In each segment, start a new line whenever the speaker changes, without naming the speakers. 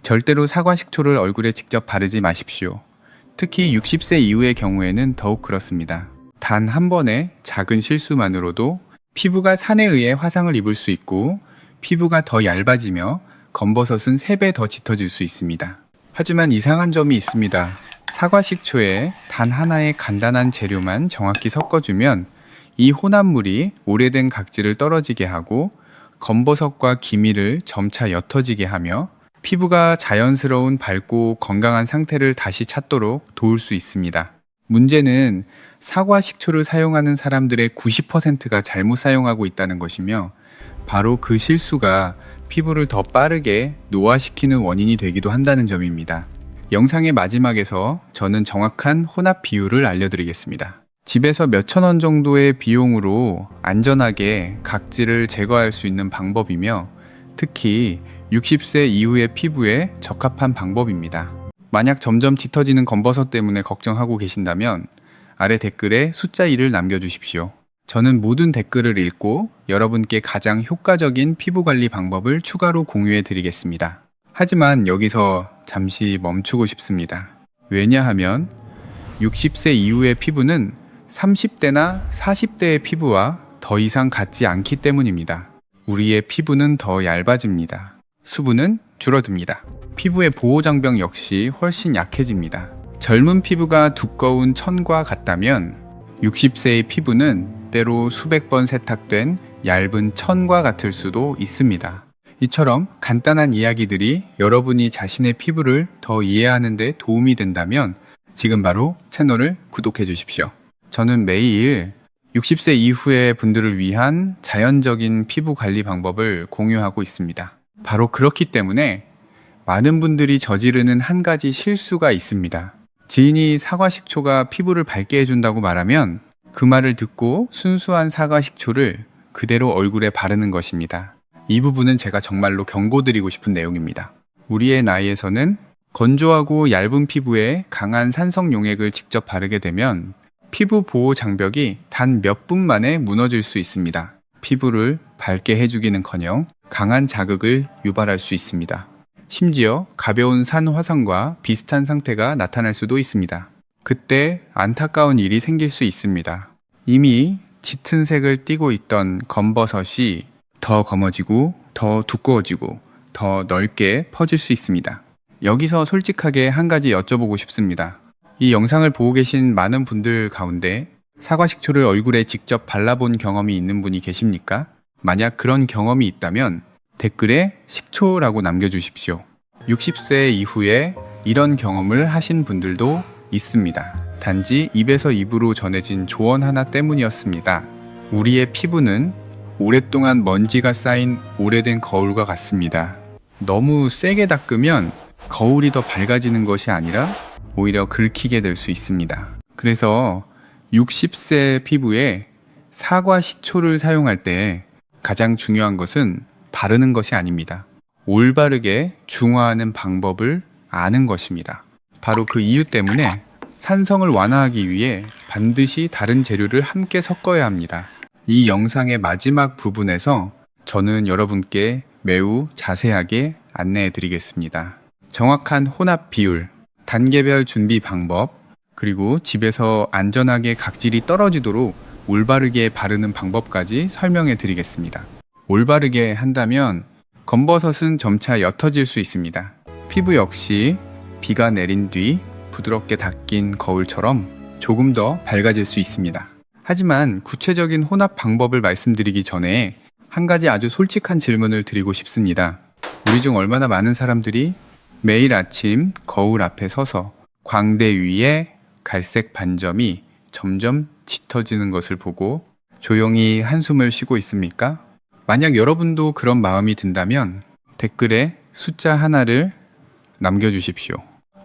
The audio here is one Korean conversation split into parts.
절대로 사과 식초를 얼굴에 직접 바르지 마십시오. 특히 60세 이후의 경우에는 더욱 그렇습니다. 단 한 번의 작은 실수만으로도 피부가 산에 의해 화상을 입을 수 있고 피부가 더 얇아지며 검버섯은 3배 더 짙어질 수 있습니다. 하지만 이상한 점이 있습니다. 사과 식초에 단 하나의 간단한 재료만 정확히 섞어주면 이 혼합물이 오래된 각질을 떨어지게 하고 검버섯과 기미를 점차 옅어지게 하며 피부가 자연스러운 밝고 건강한 상태를 다시 찾도록 도울 수 있습니다. 문제는 사과 식초를 사용하는 사람들의 90%가 잘못 사용하고 있다는 것이며 바로 그 실수가 피부를 더 빠르게 노화시키는 원인이 되기도 한다는 점입니다. 영상의 마지막에서 저는 정확한 혼합 비율을 알려드리겠습니다. 집에서 몇천 원 정도의 비용으로 안전하게 각질을 제거할 수 있는 방법이며 특히 60세 이후의 피부에 적합한 방법입니다. 만약 점점 짙어지는 검버섯 때문에 걱정하고 계신다면 아래 댓글에 숫자 1을 남겨주십시오. 저는 모든 댓글을 읽고 여러분께 가장 효과적인 피부 관리 방법을 추가로 공유해 드리겠습니다. 하지만 여기서 잠시 멈추고 싶습니다. 왜냐하면 60세 이후의 피부는 30대나 40대의 피부와 더 이상 같지 않기 때문입니다. 우리의 피부는 더 얇아집니다. 수분은 줄어듭니다. 피부의 보호장벽 역시 훨씬 약해집니다. 젊은 피부가 두꺼운 천과 같다면 60세의 피부는 때로 수백 번 세탁된 얇은 천과 같을 수도 있습니다. 이처럼 간단한 이야기들이 여러분이 자신의 피부를 더 이해하는 데 도움이 된다면 지금 바로 채널을 구독해 주십시오. 저는 매일 60세 이후의 분들을 위한 자연적인 피부 관리 방법을 공유하고 있습니다. 바로 그렇기 때문에 많은 분들이 저지르는 한 가지 실수가 있습니다. 지인이 사과 식초가 피부를 밝게 해준다고 말하면 그 말을 듣고 순수한 사과 식초를 그대로 얼굴에 바르는 것입니다. 이 부분은 제가 정말로 경고드리고 싶은 내용입니다. 우리의 나이에서는 건조하고 얇은 피부에 강한 산성 용액을 직접 바르게 되면 피부 보호 장벽이 단 몇 분 만에 무너질 수 있습니다. 피부를 밝게 해주기는커녕 강한 자극을 유발할 수 있습니다. 심지어 가벼운 산 화상과 비슷한 상태가 나타날 수도 있습니다. 그때 안타까운 일이 생길 수 있습니다. 이미 짙은 색을 띠고 있던 검버섯이 더 검어지고 더 두꺼워지고 더 넓게 퍼질 수 있습니다. 여기서 솔직하게 한 가지 여쭤보고 싶습니다. 이 영상을 보고 계신 많은 분들 가운데 사과 식초를 얼굴에 직접 발라본 경험이 있는 분이 계십니까? 만약 그런 경험이 있다면 댓글에 식초라고 남겨주십시오. 60세 이후에 이런 경험을 하신 분들도 있습니다. 단지 입에서 입으로 전해진 조언 하나 때문이었습니다. 우리의 피부는 오랫동안 먼지가 쌓인 오래된 거울과 같습니다. 너무 세게 닦으면 거울이 더 밝아지는 것이 아니라 오히려 긁히게 될 수 있습니다. 그래서 60세 피부에 사과 식초를 사용할 때 가장 중요한 것은 바르는 것이 아닙니다. 올바르게 중화하는 방법을 아는 것입니다. 바로 그 이유 때문에 산성을 완화하기 위해 반드시 다른 재료를 함께 섞어야 합니다. 이 영상의 마지막 부분에서 저는 여러분께 매우 자세하게 안내해 드리겠습니다. 정확한 혼합 비율, 단계별 준비 방법, 그리고 집에서 안전하게 각질이 떨어지도록 올바르게 바르는 방법까지 설명해 드리겠습니다. 올바르게 한다면 검버섯은 점차 옅어질 수 있습니다. 피부 역시 비가 내린 뒤 부드럽게 닦인 거울처럼 조금 더 밝아질 수 있습니다. 하지만 구체적인 혼합 방법을 말씀드리기 전에 한 가지 아주 솔직한 질문을 드리고 싶습니다. 우리 중 얼마나 많은 사람들이 매일 아침 거울 앞에 서서 광대 위에 갈색 반점이 점점 짙어지는 것을 보고 조용히 한숨을 쉬고 있습니까? 만약 여러분도 그런 마음이 든다면 댓글에 숫자 하나를 남겨주십시오.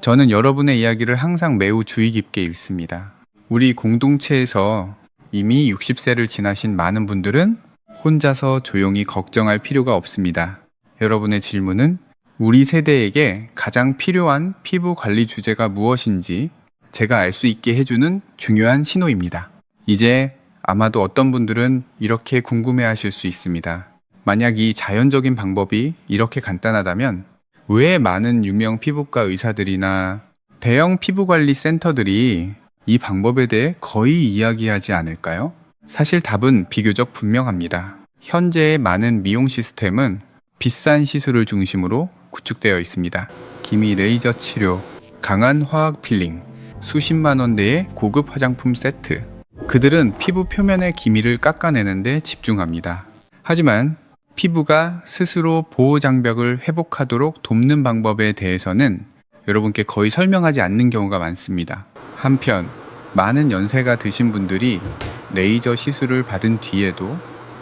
저는 여러분의 이야기를 항상 매우 주의 깊게 읽습니다. 우리 공동체에서 이미 60세를 지나신 많은 분들은 혼자서 조용히 걱정할 필요가 없습니다. 여러분의 질문은 우리 세대에게 가장 필요한 피부 관리 주제가 무엇인지 제가 알 수 있게 해주는 중요한 신호입니다. 이제 아마도 어떤 분들은 이렇게 궁금해 하실 수 있습니다. 만약 이 자연적인 방법이 이렇게 간단하다면 왜 많은 유명 피부과 의사들이나 대형 피부관리 센터들이 이 방법에 대해 거의 이야기하지 않을까요? 사실 답은 비교적 분명합니다. 현재의 많은 미용 시스템은 비싼 시술을 중심으로 구축되어 있습니다. 기미 레이저 치료, 강한 화학 필링, 수십만 원대의 고급 화장품 세트. 그들은 피부 표면의 기미를 깎아내는 데 집중합니다. 하지만 피부가 스스로 보호 장벽을 회복하도록 돕는 방법에 대해서는 여러분께 거의 설명하지 않는 경우가 많습니다. 한편 많은 연세가 드신 분들이 레이저 시술을 받은 뒤에도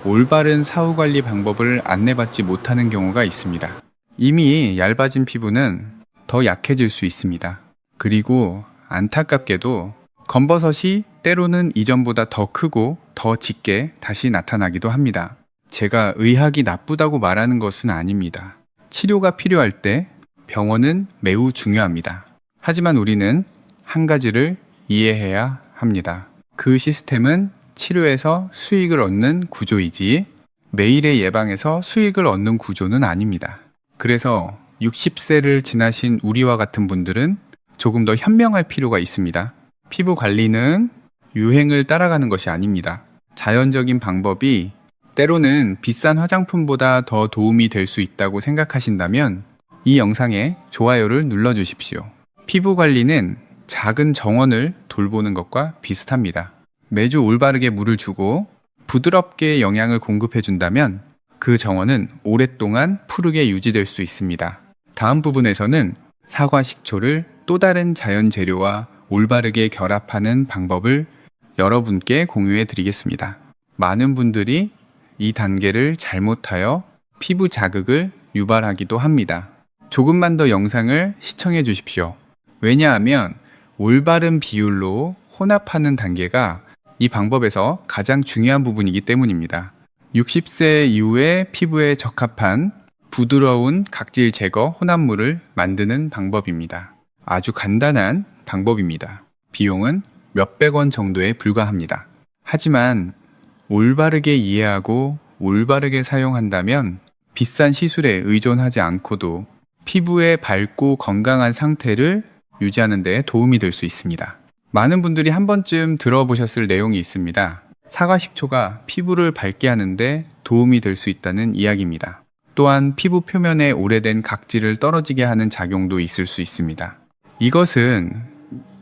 올바른 사후 관리 방법을 안내받지 못하는 경우가 있습니다. 이미 얇아진 피부는 더 약해질 수 있습니다. 그리고 안타깝게도 검버섯이 때로는 이전보다 더 크고 더 짙게 다시 나타나기도 합니다. 제가 의학이 나쁘다고 말하는 것은 아닙니다. 치료가 필요할 때 병원은 매우 중요합니다. 하지만 우리는 한 가지를 이해해야 합니다. 그 시스템은 치료에서 수익을 얻는 구조이지 매일의 예방에서 수익을 얻는 구조는 아닙니다. 그래서 60세를 지나신 우리와 같은 분들은 조금 더 현명할 필요가 있습니다. 피부 관리는 유행을 따라가는 것이 아닙니다. 자연적인 방법이 때로는 비싼 화장품보다 더 도움이 될 수 있다고 생각하신다면 이 영상에 좋아요를 눌러주십시오. 피부 관리는 작은 정원을 돌보는 것과 비슷합니다. 매주 올바르게 물을 주고 부드럽게 영양을 공급해준다면 그 정원은 오랫동안 푸르게 유지될 수 있습니다. 다음 부분에서는 사과 식초를 또 다른 자연 재료와 올바르게 결합하는 방법을 여러분께 공유해 드리겠습니다. 많은 분들이 이 단계를 잘못하여 피부 자극을 유발하기도 합니다. 조금만 더 영상을 시청해 주십시오. 왜냐하면 올바른 비율로 혼합하는 단계가 이 방법에서 가장 중요한 부분이기 때문입니다. 60세 이후에 피부에 적합한 부드러운 각질 제거 혼합물을 만드는 방법입니다. 아주 간단한 방법입니다. 비용은 몇백 원 정도에 불과합니다. 하지만 올바르게 이해하고 올바르게 사용한다면 비싼 시술에 의존하지 않고도 피부의 밝고 건강한 상태를 유지하는 데 도움이 될 수 있습니다. 많은 분들이 한 번쯤 들어보셨을 내용이 있습니다. 사과 식초가 피부를 밝게 하는데 도움이 될 수 있다는 이야기입니다. 또한 피부 표면에 오래된 각질을 떨어지게 하는 작용도 있을 수 있습니다. 이것은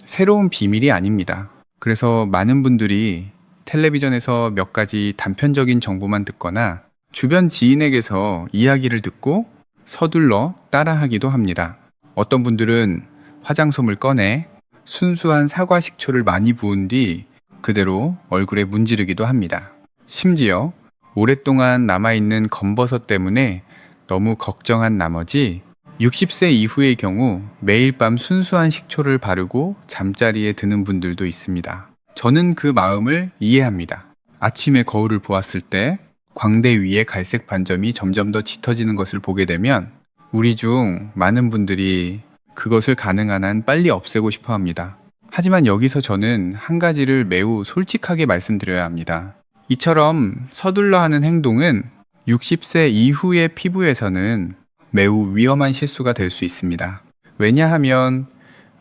새로운 비밀이 아닙니다. 그래서 많은 분들이 텔레비전에서 몇 가지 단편적인 정보만 듣거나 주변 지인에게서 이야기를 듣고 서둘러 따라하기도 합니다. 어떤 분들은 화장솜을 꺼내 순수한 사과 식초를 많이 부은 뒤 그대로 얼굴에 문지르기도 합니다. 심지어 오랫동안 남아있는 검버섯 때문에 너무 걱정한 나머지 60세 이후의 경우 매일 밤 순수한 식초를 바르고 잠자리에 드는 분들도 있습니다. 저는 그 마음을 이해합니다. 아침에 거울을 보았을 때 광대 위에 갈색 반점이 점점 더 짙어지는 것을 보게 되면 우리 중 많은 분들이 그것을 가능한 한 빨리 없애고 싶어 합니다. 하지만 여기서 저는 한 가지를 매우 솔직하게 말씀드려야 합니다. 이처럼 서둘러 하는 행동은 60세 이후의 피부에서는 매우 위험한 실수가 될 수 있습니다. 왜냐하면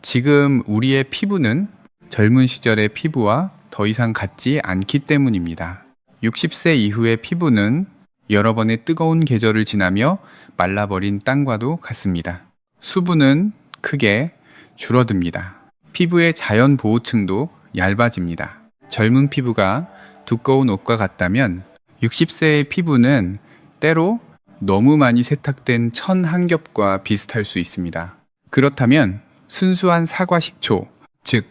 지금 우리의 피부는 젊은 시절의 피부와 더 이상 같지 않기 때문입니다. 60세 이후의 피부는 여러 번의 뜨거운 계절을 지나며 말라버린 땅과도 같습니다. 수분은 크게 줄어듭니다. 피부의 자연 보호층도 얇아집니다. 젊은 피부가 두꺼운 옷과 같다면 60세의 피부는 때로 너무 많이 세탁된 천 한 겹과 비슷할 수 있습니다. 그렇다면 순수한 사과 식초, 즉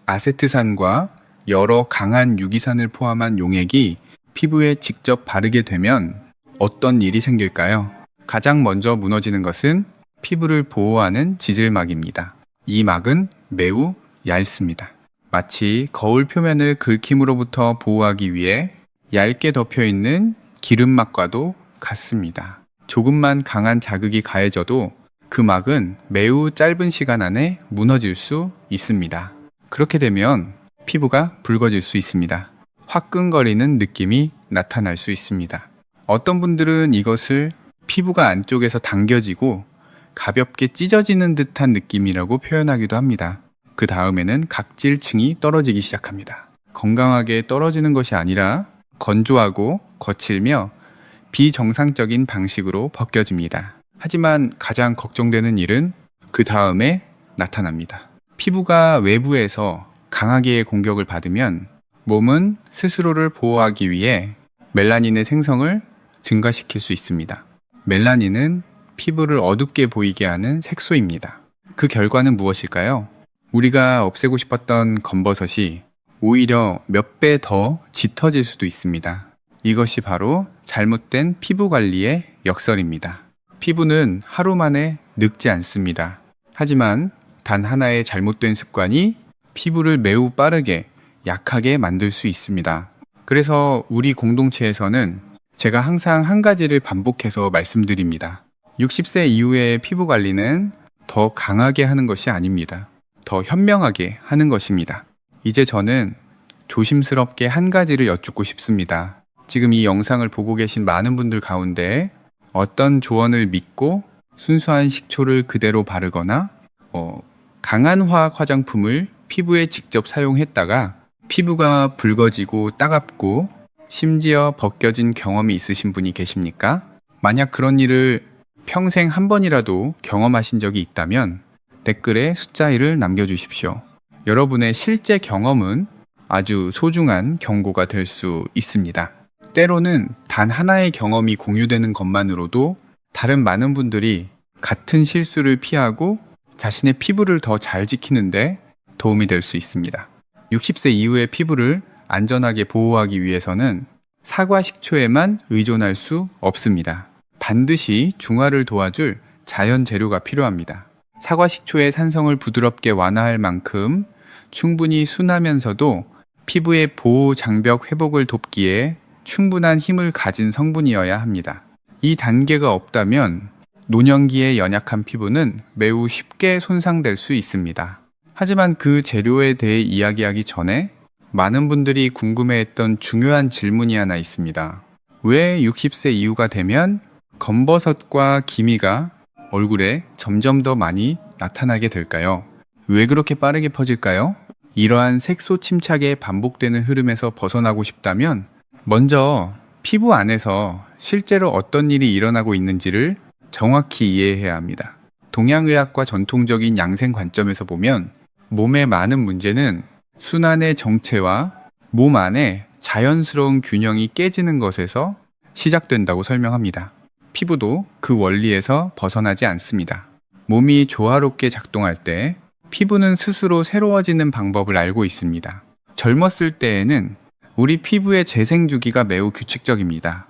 아세트산과 여러 강한 유기산을 포함한 용액이 피부에 직접 바르게 되면 어떤 일이 생길까요? 가장 먼저 무너지는 것은 피부를 보호하는 지질막입니다. 이 막은 매우 얇습니다. 마치 거울 표면을 긁힘으로부터 보호하기 위해 얇게 덮여있는 기름막과도 같습니다. 조금만 강한 자극이 가해져도 그 막은 매우 짧은 시간 안에 무너질 수 있습니다. 그렇게 되면 피부가 붉어질 수 있습니다. 화끈거리는 느낌이 나타날 수 있습니다. 어떤 분들은 이것을 피부가 안쪽에서 당겨지고 가볍게 찢어지는 듯한 느낌이라고 표현하기도 합니다. 그 다음에는 각질층이 떨어지기 시작합니다. 건강하게 떨어지는 것이 아니라 건조하고 거칠며 비정상적인 방식으로 벗겨집니다. 하지만 가장 걱정되는 일은 그 다음에 나타납니다. 피부가 외부에서 강하게 공격을 받으면 몸은 스스로를 보호하기 위해 멜라닌의 생성을 증가시킬 수 있습니다. 멜라닌은 피부를 어둡게 보이게 하는 색소입니다. 그 결과는 무엇일까요? 우리가 없애고 싶었던 검버섯이 오히려 몇 배 더 짙어질 수도 있습니다. 이것이 바로 잘못된 피부 관리의 역설입니다. 피부는 하루 만에 늙지 않습니다. 하지만 단 하나의 잘못된 습관이 피부를 매우 빠르게 약하게 만들 수 있습니다. 그래서 우리 공동체에서는 제가 항상 한 가지를 반복해서 말씀드립니다. 60세 이후의 피부 관리는 더 강하게 하는 것이 아닙니다. 더 현명하게 하는 것입니다. 이제 저는 조심스럽게 한 가지를 여쭙고 싶습니다. 지금 이 영상을 보고 계신 많은 분들 가운데 어떤 조언을 믿고 순수한 식초를 그대로 바르거나 강한 화학 화장품을 피부에 직접 사용했다가 피부가 붉어지고 따갑고 심지어 벗겨진 경험이 있으신 분이 계십니까? 만약 그런 일을 평생 한 번이라도 경험하신 적이 있다면 댓글에 숫자 1을 남겨주십시오. 여러분의 실제 경험은 아주 소중한 경고가 될 수 있습니다. 때로는 단 하나의 경험이 공유되는 것만으로도 다른 많은 분들이 같은 실수를 피하고 자신의 피부를 더 잘 지키는데 도움이 될 수 있습니다. 60세 이후의 피부를 안전하게 보호하기 위해서는 사과 식초에만 의존할 수 없습니다. 반드시 중화를 도와줄 자연 재료가 필요합니다. 사과 식초의 산성을 부드럽게 완화할 만큼 충분히 순하면서도 피부의 보호 장벽 회복을 돕기에 충분한 힘을 가진 성분이어야 합니다. 이 단계가 없다면 노년기에 연약한 피부는 매우 쉽게 손상될 수 있습니다. 하지만 그 재료에 대해 이야기하기 전에 많은 분들이 궁금해했던 중요한 질문이 하나 있습니다. 왜 60세 이후가 되면 검버섯과 기미가 얼굴에 점점 더 많이 나타나게 될까요? 왜 그렇게 빠르게 퍼질까요? 이러한 색소 침착에 반복되는 흐름에서 벗어나고 싶다면 먼저 피부 안에서 실제로 어떤 일이 일어나고 있는지를 정확히 이해해야 합니다. 동양의학과 전통적인 양생 관점에서 보면 몸의 많은 문제는 순환의 정체와 몸 안에 자연스러운 균형이 깨지는 것에서 시작된다고 설명합니다. 피부도 그 원리에서 벗어나지 않습니다. 몸이 조화롭게 작동할 때 피부는 스스로 새로워지는 방법을 알고 있습니다. 젊었을 때에는 우리 피부의 재생 주기가 매우 규칙적입니다.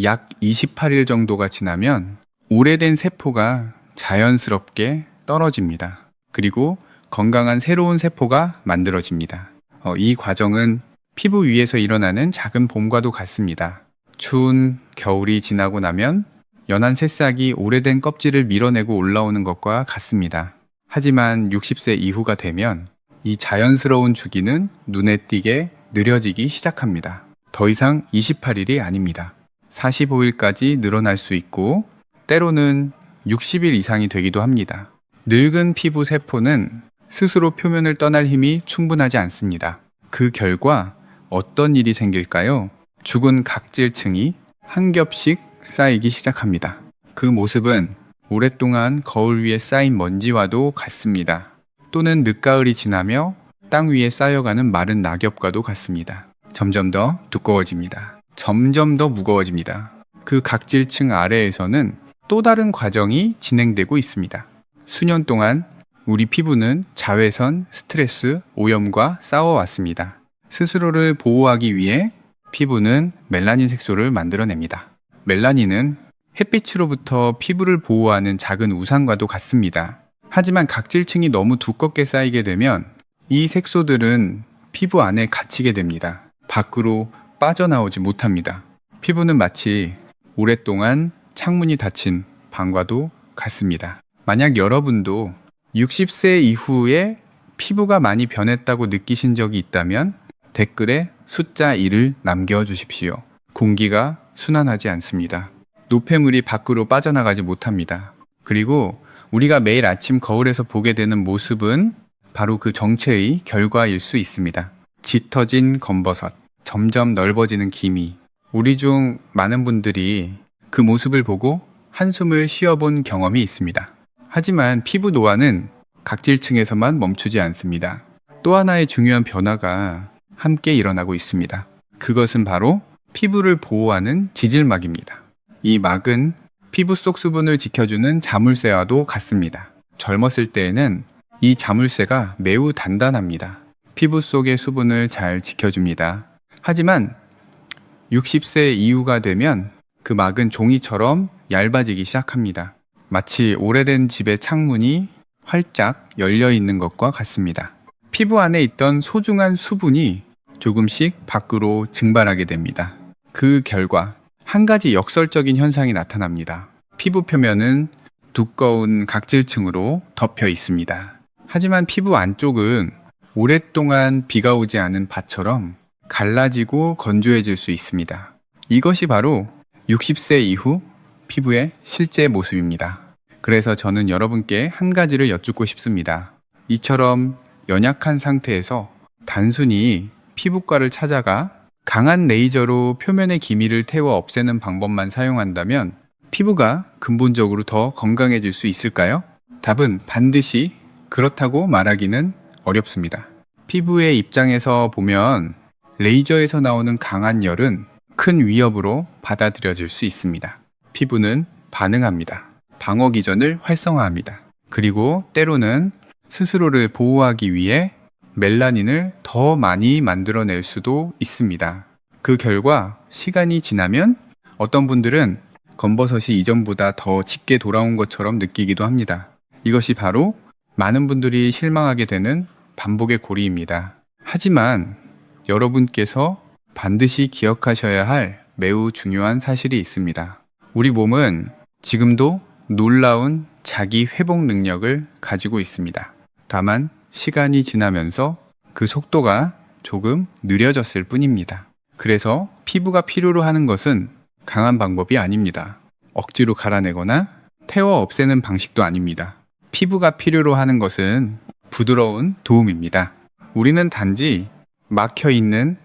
약 28일 정도가 지나면 오래된 세포가 자연스럽게 떨어집니다. 그리고 건강한 새로운 세포가 만들어집니다. 이 과정은 피부 위에서 일어나는 작은 봄과도 같습니다. 추운 겨울이 지나고 나면 연한 새싹이 오래된 껍질을 밀어내고 올라오는 것과 같습니다. 하지만 60세 이후가 되면 이 자연스러운 주기는 눈에 띄게 느려지기 시작합니다. 더 이상 28일이 아닙니다. 45일까지 늘어날 수 있고 때로는 60일 이상이 되기도 합니다. 늙은 피부 세포는 스스로 표면을 떠날 힘이 충분하지 않습니다. 그 결과 어떤 일이 생길까요? 죽은 각질층이 한 겹씩 쌓이기 시작합니다. 그 모습은 오랫동안 거울 위에 쌓인 먼지와도 같습니다. 또는 늦가을이 지나며 땅 위에 쌓여가는 마른 낙엽과도 같습니다. 점점 더 두꺼워집니다. 점점 더 무거워집니다. 그 각질층 아래에서는 또 다른 과정이 진행되고 있습니다. 수년 동안 우리 피부는 자외선, 스트레스, 오염과 싸워왔습니다. 스스로를 보호하기 위해 피부는 멜라닌 색소를 만들어냅니다. 멜라닌은 햇빛으로부터 피부를 보호하는 작은 우산과도 같습니다. 하지만 각질층이 너무 두껍게 쌓이게 되면 이 색소들은 피부 안에 갇히게 됩니다. 밖으로 빠져나오지 못합니다. 피부는 마치 오랫동안 창문이 닫힌 방과도 같습니다. 만약 여러분도 60세 이후에 피부가 많이 변했다고 느끼신 적이 있다면 댓글에 숫자 1을 남겨주십시오. 공기가 순환하지 않습니다. 노폐물이 밖으로 빠져나가지 못합니다. 그리고 우리가 매일 아침 거울에서 보게 되는 모습은 바로 그 정체의 결과일 수 있습니다. 짙어진 검버섯, 점점 넓어지는 기미. 우리 중 많은 분들이 그 모습을 보고 한숨을 쉬어본 경험이 있습니다. 하지만 피부 노화는 각질층에서만 멈추지 않습니다. 또 하나의 중요한 변화가 함께 일어나고 있습니다. 그것은 바로 피부를 보호하는 지질막입니다. 이 막은 피부 속 수분을 지켜주는 자물쇠와도 같습니다. 젊었을 때에는 이 자물쇠가 매우 단단합니다. 피부 속의 수분을 잘 지켜줍니다. 하지만 60세 이후가 되면 그 막은 종이처럼 얇아지기 시작합니다. 마치 오래된 집의 창문이 활짝 열려 있는 것과 같습니다. 피부 안에 있던 소중한 수분이 조금씩 밖으로 증발하게 됩니다. 그 결과 한 가지 역설적인 현상이 나타납니다. 피부 표면은 두꺼운 각질층으로 덮여 있습니다. 하지만 피부 안쪽은 오랫동안 비가 오지 않은 밭처럼 갈라지고 건조해질 수 있습니다. 이것이 바로 60세 이후 피부의 실제 모습입니다. 그래서 저는 여러분께 한 가지를 여쭙고 싶습니다. 이처럼 연약한 상태에서 단순히 피부과를 찾아가 강한 레이저로 표면의 기미를 태워 없애는 방법만 사용한다면 피부가 근본적으로 더 건강해질 수 있을까요? 답은 반드시 그렇다고 말하기는 어렵습니다. 피부의 입장에서 보면 레이저에서 나오는 강한 열은 큰 위협으로 받아들여질 수 있습니다. 피부는 반응합니다. 방어 기전을 활성화합니다. 그리고 때로는 스스로를 보호하기 위해 멜라닌을 더 많이 만들어낼 수도 있습니다. 그 결과 시간이 지나면 어떤 분들은 검버섯이 이전보다 더 짙게 돌아온 것처럼 느끼기도 합니다. 이것이 바로 많은 분들이 실망하게 되는 반복의 고리입니다. 하지만 여러분께서 반드시 기억하셔야 할 매우 중요한 사실이 있습니다. 우리 몸은 지금도 놀라운 자기 회복 능력을 가지고 있습니다. 다만 시간이 지나면서 그 속도가 조금 느려졌을 뿐입니다. 그래서 피부가 필요로 하는 것은 강한 방법이 아닙니다. 억지로 갈아내거나 태워 없애는 방식도 아닙니다. 피부가 필요로 하는 것은 부드러운 도움입니다. 우리는 단지 막혀있는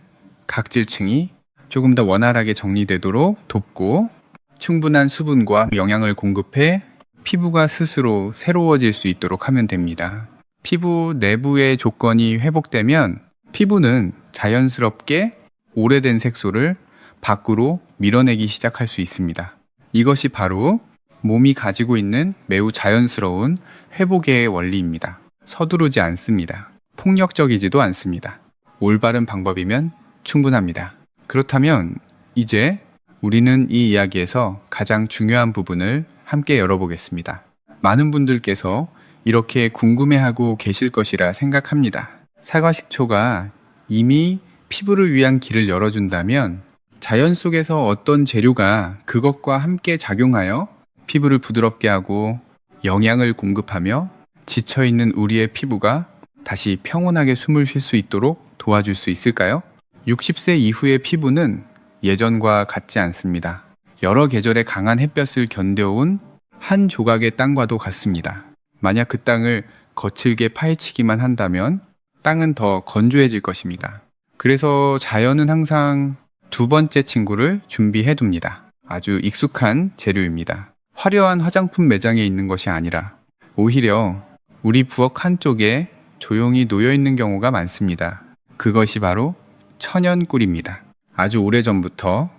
각질층이 조금 더 원활하게 정리되도록 돕고 충분한 수분과 영양을 공급해 피부가 스스로 새로워질 수 있도록 하면 됩니다. 피부 내부의 조건이 회복되면 피부는 자연스럽게 오래된 색소를 밖으로 밀어내기 시작할 수 있습니다. 이것이 바로 몸이 가지고 있는 매우 자연스러운 회복의 원리입니다. 서두르지 않습니다. 폭력적이지도 않습니다. 올바른 방법이면 충분합니다. 그렇다면 이제 우리는 이 이야기에서 가장 중요한 부분을 함께 열어보겠습니다. 많은 분들께서 이렇게 궁금해하고 계실 것이라 생각합니다. 사과식초가 이미 피부를 위한 길을 열어준다면 자연 속에서 어떤 재료가 그것과 함께 작용하여 피부를 부드럽게 하고 영양을 공급하며 지쳐있는 우리의 피부가 다시 평온하게 숨을 쉴 수 있도록 도와줄 수 있을까요? 60세 이후의 피부는 예전과 같지 않습니다. 여러 계절의 강한 햇볕을 견뎌온 한 조각의 땅과도 같습니다. 만약 그 땅을 거칠게 파헤치기만 한다면 땅은 더 건조해질 것입니다. 그래서 자연은 항상 두 번째 친구를 준비해 둡니다. 아주 익숙한 재료입니다. 화려한 화장품 매장에 있는 것이 아니라 오히려 우리 부엌 한쪽에 조용히 놓여 있는 경우가 많습니다. 그것이 바로 천연꿀입니다. 아주 오래전부터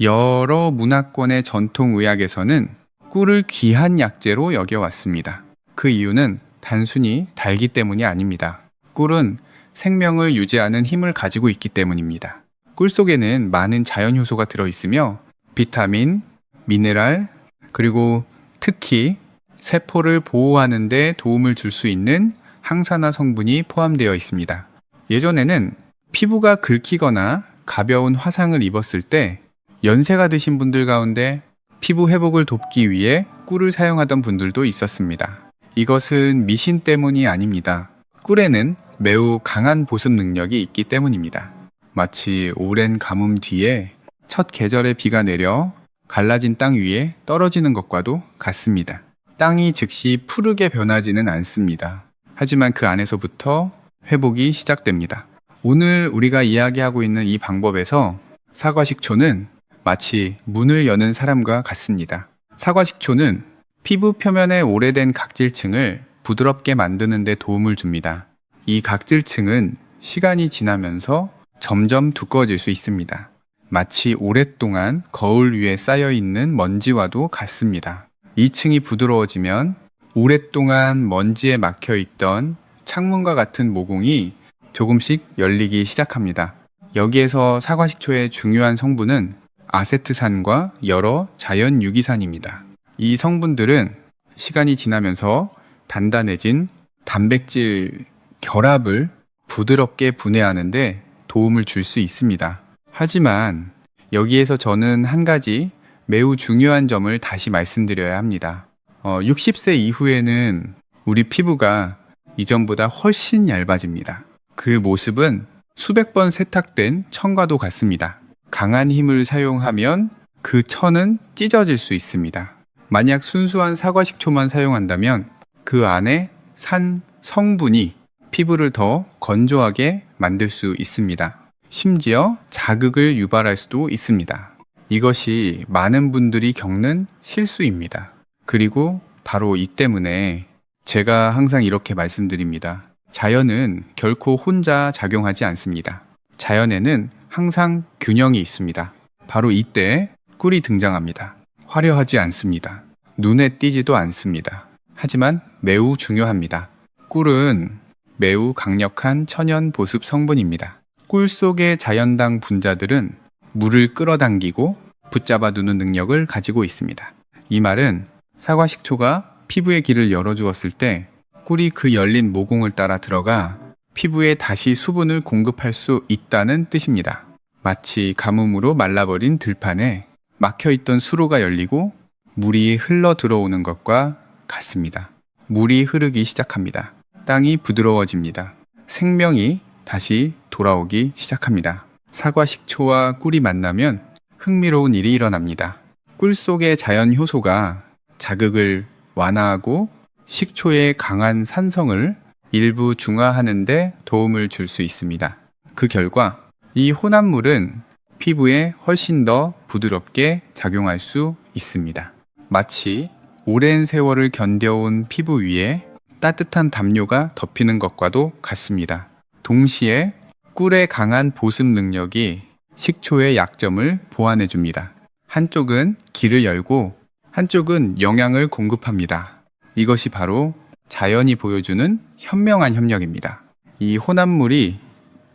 여러 문화권의 전통의학에서는 꿀을 귀한 약재로 여겨왔습니다. 그 이유는 단순히 달기 때문이 아닙니다. 꿀은 생명을 유지하는 힘을 가지고 있기 때문입니다. 꿀 속에는 많은 자연 효소가 들어있으며 비타민, 미네랄, 그리고 특히 세포를 보호하는 데 도움을 줄 수 있는 항산화 성분이 포함되어 있습니다. 예전에는 피부가 긁히거나 가벼운 화상을 입었을 때 연세가 드신 분들 가운데 피부 회복을 돕기 위해 꿀을 사용하던 분들도 있었습니다. 이것은 미신 때문이 아닙니다. 꿀에는 매우 강한 보습 능력이 있기 때문입니다. 마치 오랜 가뭄 뒤에 첫 계절의 비가 내려 갈라진 땅 위에 떨어지는 것과도 같습니다. 땅이 즉시 푸르게 변하지는 않습니다. 하지만 그 안에서부터 회복이 시작됩니다. 오늘 우리가 이야기하고 있는 이 방법에서 사과식초는 마치 문을 여는 사람과 같습니다. 사과식초는 피부 표면의 오래된 각질층을 부드럽게 만드는 데 도움을 줍니다. 이 각질층은 시간이 지나면서 점점 두꺼워질 수 있습니다. 마치 오랫동안 거울 위에 쌓여있는 먼지와도 같습니다. 이 층이 부드러워지면 오랫동안 먼지에 막혀있던 창문과 같은 모공이 조금씩 열리기 시작합니다. 여기에서 사과식초의 중요한 성분은 아세트산과 여러 자연 유기산입니다. 이 성분들은 시간이 지나면서 단단해진 단백질 결합을 부드럽게 분해하는데 도움을 줄 수 있습니다. 하지만 여기에서 저는 한 가지 매우 중요한 점을 다시 말씀드려야 합니다. 60세 이후에는 우리 피부가 이전보다 훨씬 얇아집니다. 그 모습은 수백 번 세탁된 천과도 같습니다. 강한 힘을 사용하면 그 천은 찢어질 수 있습니다. 만약 순수한 사과식초만 사용한다면 그 안에 산 성분이 피부를 더 건조하게 만들 수 있습니다. 심지어 자극을 유발할 수도 있습니다. 이것이 많은 분들이 겪는 실수입니다. 그리고 바로 이 때문에 제가 항상 이렇게 말씀드립니다. 자연은 결코 혼자 작용하지 않습니다. 자연에는 항상 균형이 있습니다. 바로 이때 꿀이 등장합니다. 화려하지 않습니다. 눈에 띄지도 않습니다. 하지만 매우 중요합니다. 꿀은 매우 강력한 천연 보습 성분입니다. 꿀 속의 자연당 분자들은 물을 끌어당기고 붙잡아두는 능력을 가지고 있습니다. 이 말은 사과식초가 피부의 길을 열어주었을 때 꿀이 그 열린 모공을 따라 들어가 피부에 다시 수분을 공급할 수 있다는 뜻입니다. 마치 가뭄으로 말라버린 들판에 막혀있던 수로가 열리고 물이 흘러 들어오는 것과 같습니다. 물이 흐르기 시작합니다. 땅이 부드러워집니다. 생명이 다시 돌아오기 시작합니다. 사과식초와 꿀이 만나면 흥미로운 일이 일어납니다. 꿀 속의 자연 효소가 자극을 완화하고 식초의 강한 산성을 일부 중화하는 데 도움을 줄 수 있습니다. 그 결과 이 혼합물은 피부에 훨씬 더 부드럽게 작용할 수 있습니다. 마치 오랜 세월을 견뎌온 피부 위에 따뜻한 담요가 덮이는 것과도 같습니다. 동시에 꿀의 강한 보습 능력이 식초의 약점을 보완해 줍니다. 한쪽은 길을 열고 한쪽은 영양을 공급합니다. 이것이 바로 자연이 보여주는 현명한 협력입니다. 이 혼합물이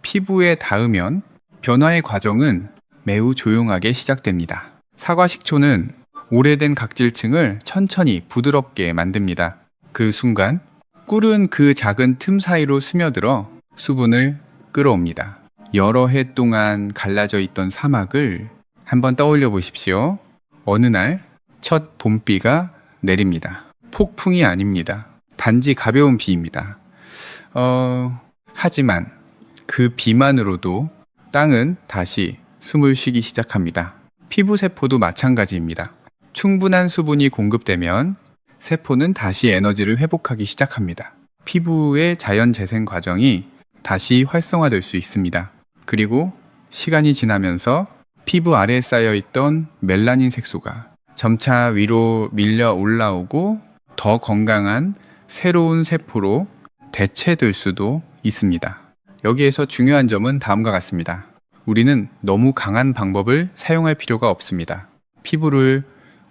피부에 닿으면 변화의 과정은 매우 조용하게 시작됩니다. 사과식초는 오래된 각질층을 천천히 부드럽게 만듭니다. 그 순간 꿀은 그 작은 틈 사이로 스며들어 수분을 끌어옵니다. 여러 해 동안 갈라져 있던 사막을 한번 떠올려 보십시오. 어느 날 첫 봄비가 내립니다. 폭풍이 아닙니다. 단지 가벼운 비입니다. 하지만 그 비만으로도 땅은 다시 숨을 쉬기 시작합니다. 피부 세포도 마찬가지입니다. 충분한 수분이 공급되면 세포는 다시 에너지를 회복하기 시작합니다. 피부의 자연 재생 과정이 다시 활성화될 수 있습니다. 그리고 시간이 지나면서 피부 아래에 쌓여있던 멜라닌 색소가 점차 위로 밀려 올라오고 더 건강한 새로운 세포로 대체될 수도 있습니다. 여기에서 중요한 점은 다음과 같습니다. 우리는 너무 강한 방법을 사용할 필요가 없습니다. 피부를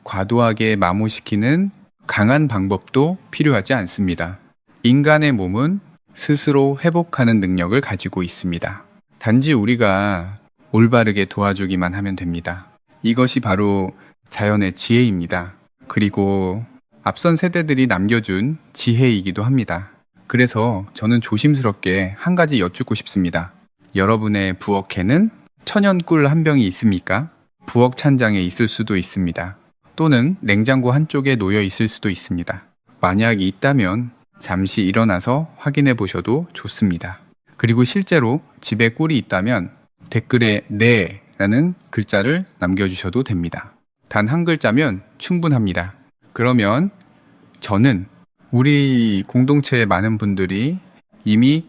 과도하게 마모시키는 강한 방법도 필요하지 않습니다. 인간의 몸은 스스로 회복하는 능력을 가지고 있습니다. 단지 우리가 올바르게 도와주기만 하면 됩니다. 이것이 바로 자연의 지혜입니다. 그리고 앞선 세대들이 남겨준 지혜이기도 합니다. 그래서 저는 조심스럽게 한 가지 여쭙고 싶습니다. 여러분의 부엌에는 천연꿀 한 병이 있습니까? 부엌 찬장에 있을 수도 있습니다. 또는 냉장고 한쪽에 놓여 있을 수도 있습니다. 만약 있다면 잠시 일어나서 확인해 보셔도 좋습니다. 그리고 실제로 집에 꿀이 있다면 댓글에 네 라는 글자를 남겨주셔도 됩니다. 단 한 글자면 충분합니다. 그러면 저는 우리 공동체의 많은 분들이 이미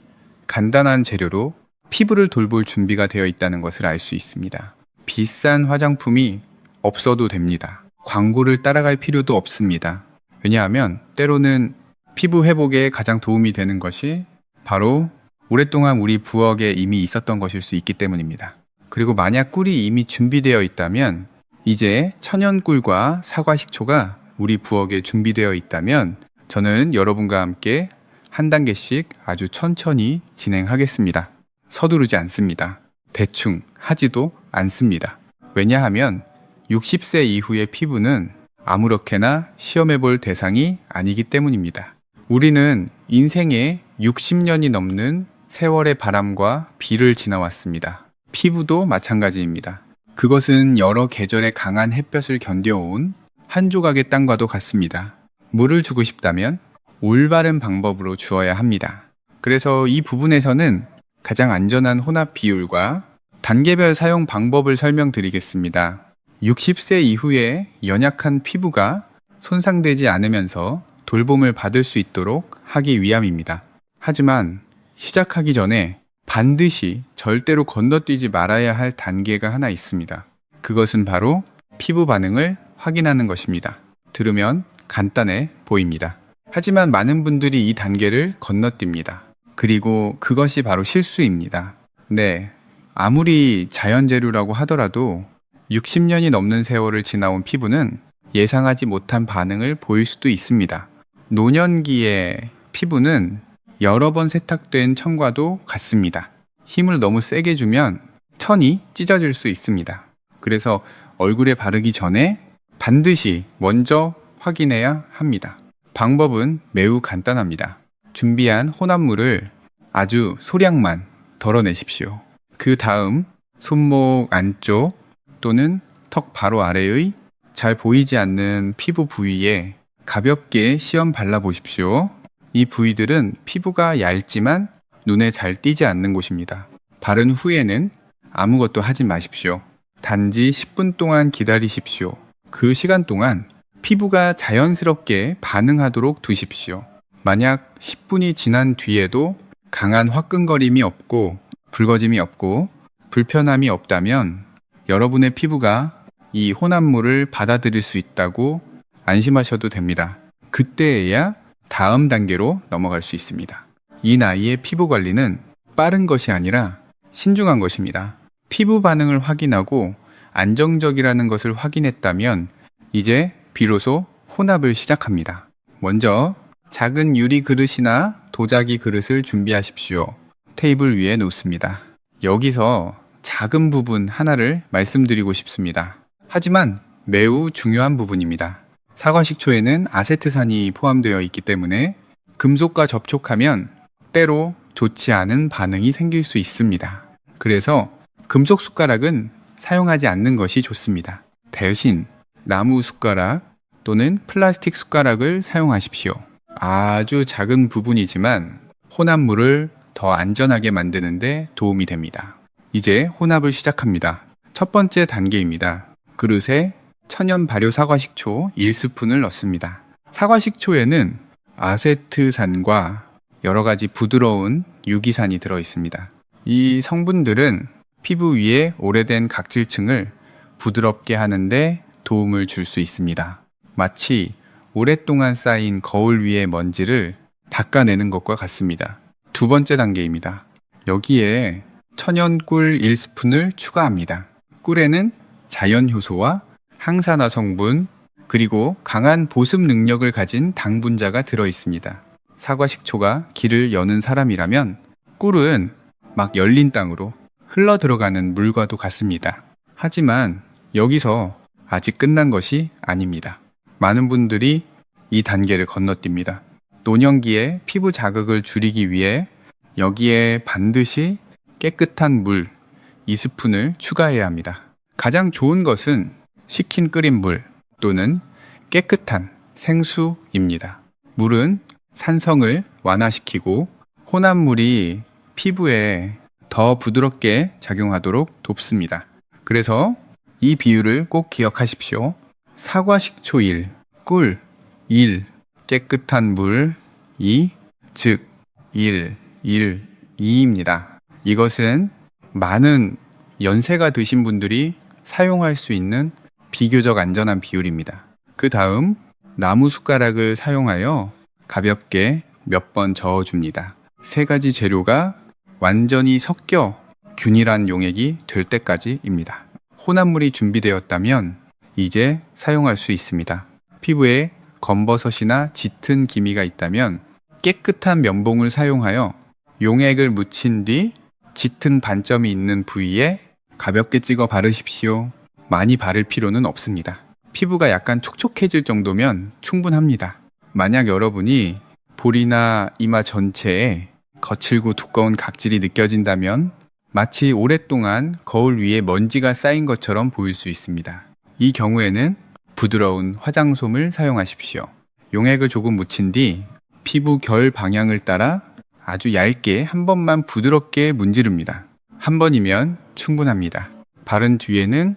간단한 재료로 피부를 돌볼 준비가 되어 있다는 것을 알 수 있습니다. 비싼 화장품이 없어도 됩니다. 광고를 따라갈 필요도 없습니다. 왜냐하면 때로는 피부 회복에 가장 도움이 되는 것이 바로 오랫동안 우리 부엌에 이미 있었던 것일 수 있기 때문입니다. 그리고 만약 꿀이 이미 준비되어 있다면 이제 천연꿀과 사과식초가 우리 부엌에 준비되어 있다면 저는 여러분과 함께 한 단계씩 아주 천천히 진행하겠습니다. 서두르지 않습니다. 대충 하지도 않습니다. 왜냐하면 60세 이후의 피부는 아무렇게나 시험해 볼 대상이 아니기 때문입니다. 우리는 인생에 60년이 넘는 세월의 바람과 비를 지나왔습니다. 피부도 마찬가지입니다. 그것은 여러 계절의 강한 햇볕을 견뎌온 한 조각의 땅과도 같습니다. 물을 주고 싶다면 올바른 방법으로 주어야 합니다. 그래서 이 부분에서는 가장 안전한 혼합 비율과 단계별 사용 방법을 설명드리겠습니다. 60세 이후에 연약한 피부가 손상되지 않으면서 돌봄을 받을 수 있도록 하기 위함입니다. 하지만 시작하기 전에 반드시 절대로 건너뛰지 말아야 할 단계가 하나 있습니다. 그것은 바로 피부 반응을 확인하는 것입니다. 들으면 간단해 보입니다. 하지만 많은 분들이 이 단계를 건너뜁니다. 그리고 그것이 바로 실수입니다. 네, 아무리 자연재료라고 하더라도 60년이 넘는 세월을 지나온 피부는 예상하지 못한 반응을 보일 수도 있습니다. 노년기의 피부는 여러 번 세탁된 천과도 같습니다. 힘을 너무 세게 주면 천이 찢어질 수 있습니다. 그래서 얼굴에 바르기 전에 반드시 먼저 확인해야 합니다. 방법은 매우 간단합니다. 준비한 혼합물을 아주 소량만 덜어내십시오. 그 다음 손목 안쪽 또는 턱 바로 아래의 잘 보이지 않는 피부 부위에 가볍게 시험 발라보십시오. 이 부위들은 피부가 얇지만 눈에 잘 띄지 않는 곳입니다. 바른 후에는 아무것도 하지 마십시오. 단지 10분 동안 기다리십시오. 그 시간 동안 피부가 자연스럽게 반응하도록 두십시오. 만약 10분이 지난 뒤에도 강한 화끈거림이 없고 붉어짐이 없고 불편함이 없다면 여러분의 피부가 이 혼합물을 받아들일 수 있다고 안심하셔도 됩니다. 그때에야 다음 단계로 넘어갈 수 있습니다. 이 나이의 피부 관리는 빠른 것이 아니라 신중한 것입니다. 피부 반응을 확인하고 안정적이라는 것을 확인했다면 이제 비로소 혼합을 시작합니다. 먼저 작은 유리 그릇이나 도자기 그릇을 준비하십시오. 테이블 위에 놓습니다. 여기서 작은 부분 하나를 말씀드리고 싶습니다. 하지만 매우 중요한 부분입니다. 사과식초에는 아세트산이 포함되어 있기 때문에 금속과 접촉하면 때로 좋지 않은 반응이 생길 수 있습니다. 그래서 금속 숟가락은 사용하지 않는 것이 좋습니다. 대신 나무 숟가락 또는 플라스틱 숟가락을 사용하십시오. 아주 작은 부분이지만 혼합물을 더 안전하게 만드는 데 도움이 됩니다. 이제 혼합을 시작합니다. 첫 번째 단계입니다. 그릇에 천연 발효 사과식초 1스푼을 넣습니다. 사과식초에는 아세트산과 여러 가지 부드러운 유기산이 들어 있습니다. 이 성분들은 피부 위에 오래된 각질층을 부드럽게 하는데 도움을 줄 수 있습니다. 마치 오랫동안 쌓인 거울 위의 먼지를 닦아내는 것과 같습니다. 두 번째 단계입니다. 여기에 천연꿀 1스푼을 추가합니다. 꿀에는 자연 효소와 항산화 성분 그리고 강한 보습 능력을 가진 당분자가 들어 있습니다. 사과 식초가 길을 여는 사람이라면 꿀은 막 열린 땅으로 흘러 들어가는 물과도 같습니다. 하지만 여기서 아직 끝난 것이 아닙니다. 많은 분들이 이 단계를 건너뜁니다. 노년기에 피부 자극을 줄이기 위해 여기에 반드시 깨끗한 물 2스푼을 추가해야 합니다. 가장 좋은 것은 식힌 끓인 물 또는 깨끗한 생수입니다. 물은 산성을 완화시키고 혼합물이 피부에 더 부드럽게 작용하도록 돕습니다. 그래서 이 비율을 꼭 기억하십시오. 사과 식초 1, 꿀 1, 깨끗한 물 2, 즉 1, 1, 2입니다. 이것은 많은 연세가 드신 분들이 사용할 수 있는 비교적 안전한 비율입니다. 그 다음 나무 숟가락을 사용하여 가볍게 몇 번 저어줍니다. 세 가지 재료가 완전히 섞여 균일한 용액이 될 때까지입니다. 혼합물이 준비되었다면 이제 사용할 수 있습니다. 피부에 검버섯이나 짙은 기미가 있다면 깨끗한 면봉을 사용하여 용액을 묻힌 뒤 짙은 반점이 있는 부위에 가볍게 찍어 바르십시오. 많이 바를 필요는 없습니다. 피부가 약간 촉촉해질 정도면 충분합니다. 만약 여러분이 볼이나 이마 전체에 거칠고 두꺼운 각질이 느껴진다면 마치 오랫동안 거울 위에 먼지가 쌓인 것처럼 보일 수 있습니다. 이 경우에는 부드러운 화장솜을 사용하십시오. 용액을 조금 묻힌 뒤 피부 결 방향을 따라 아주 얇게 한 번만 부드럽게 문지릅니다. 한 번이면 충분합니다. 바른 뒤에는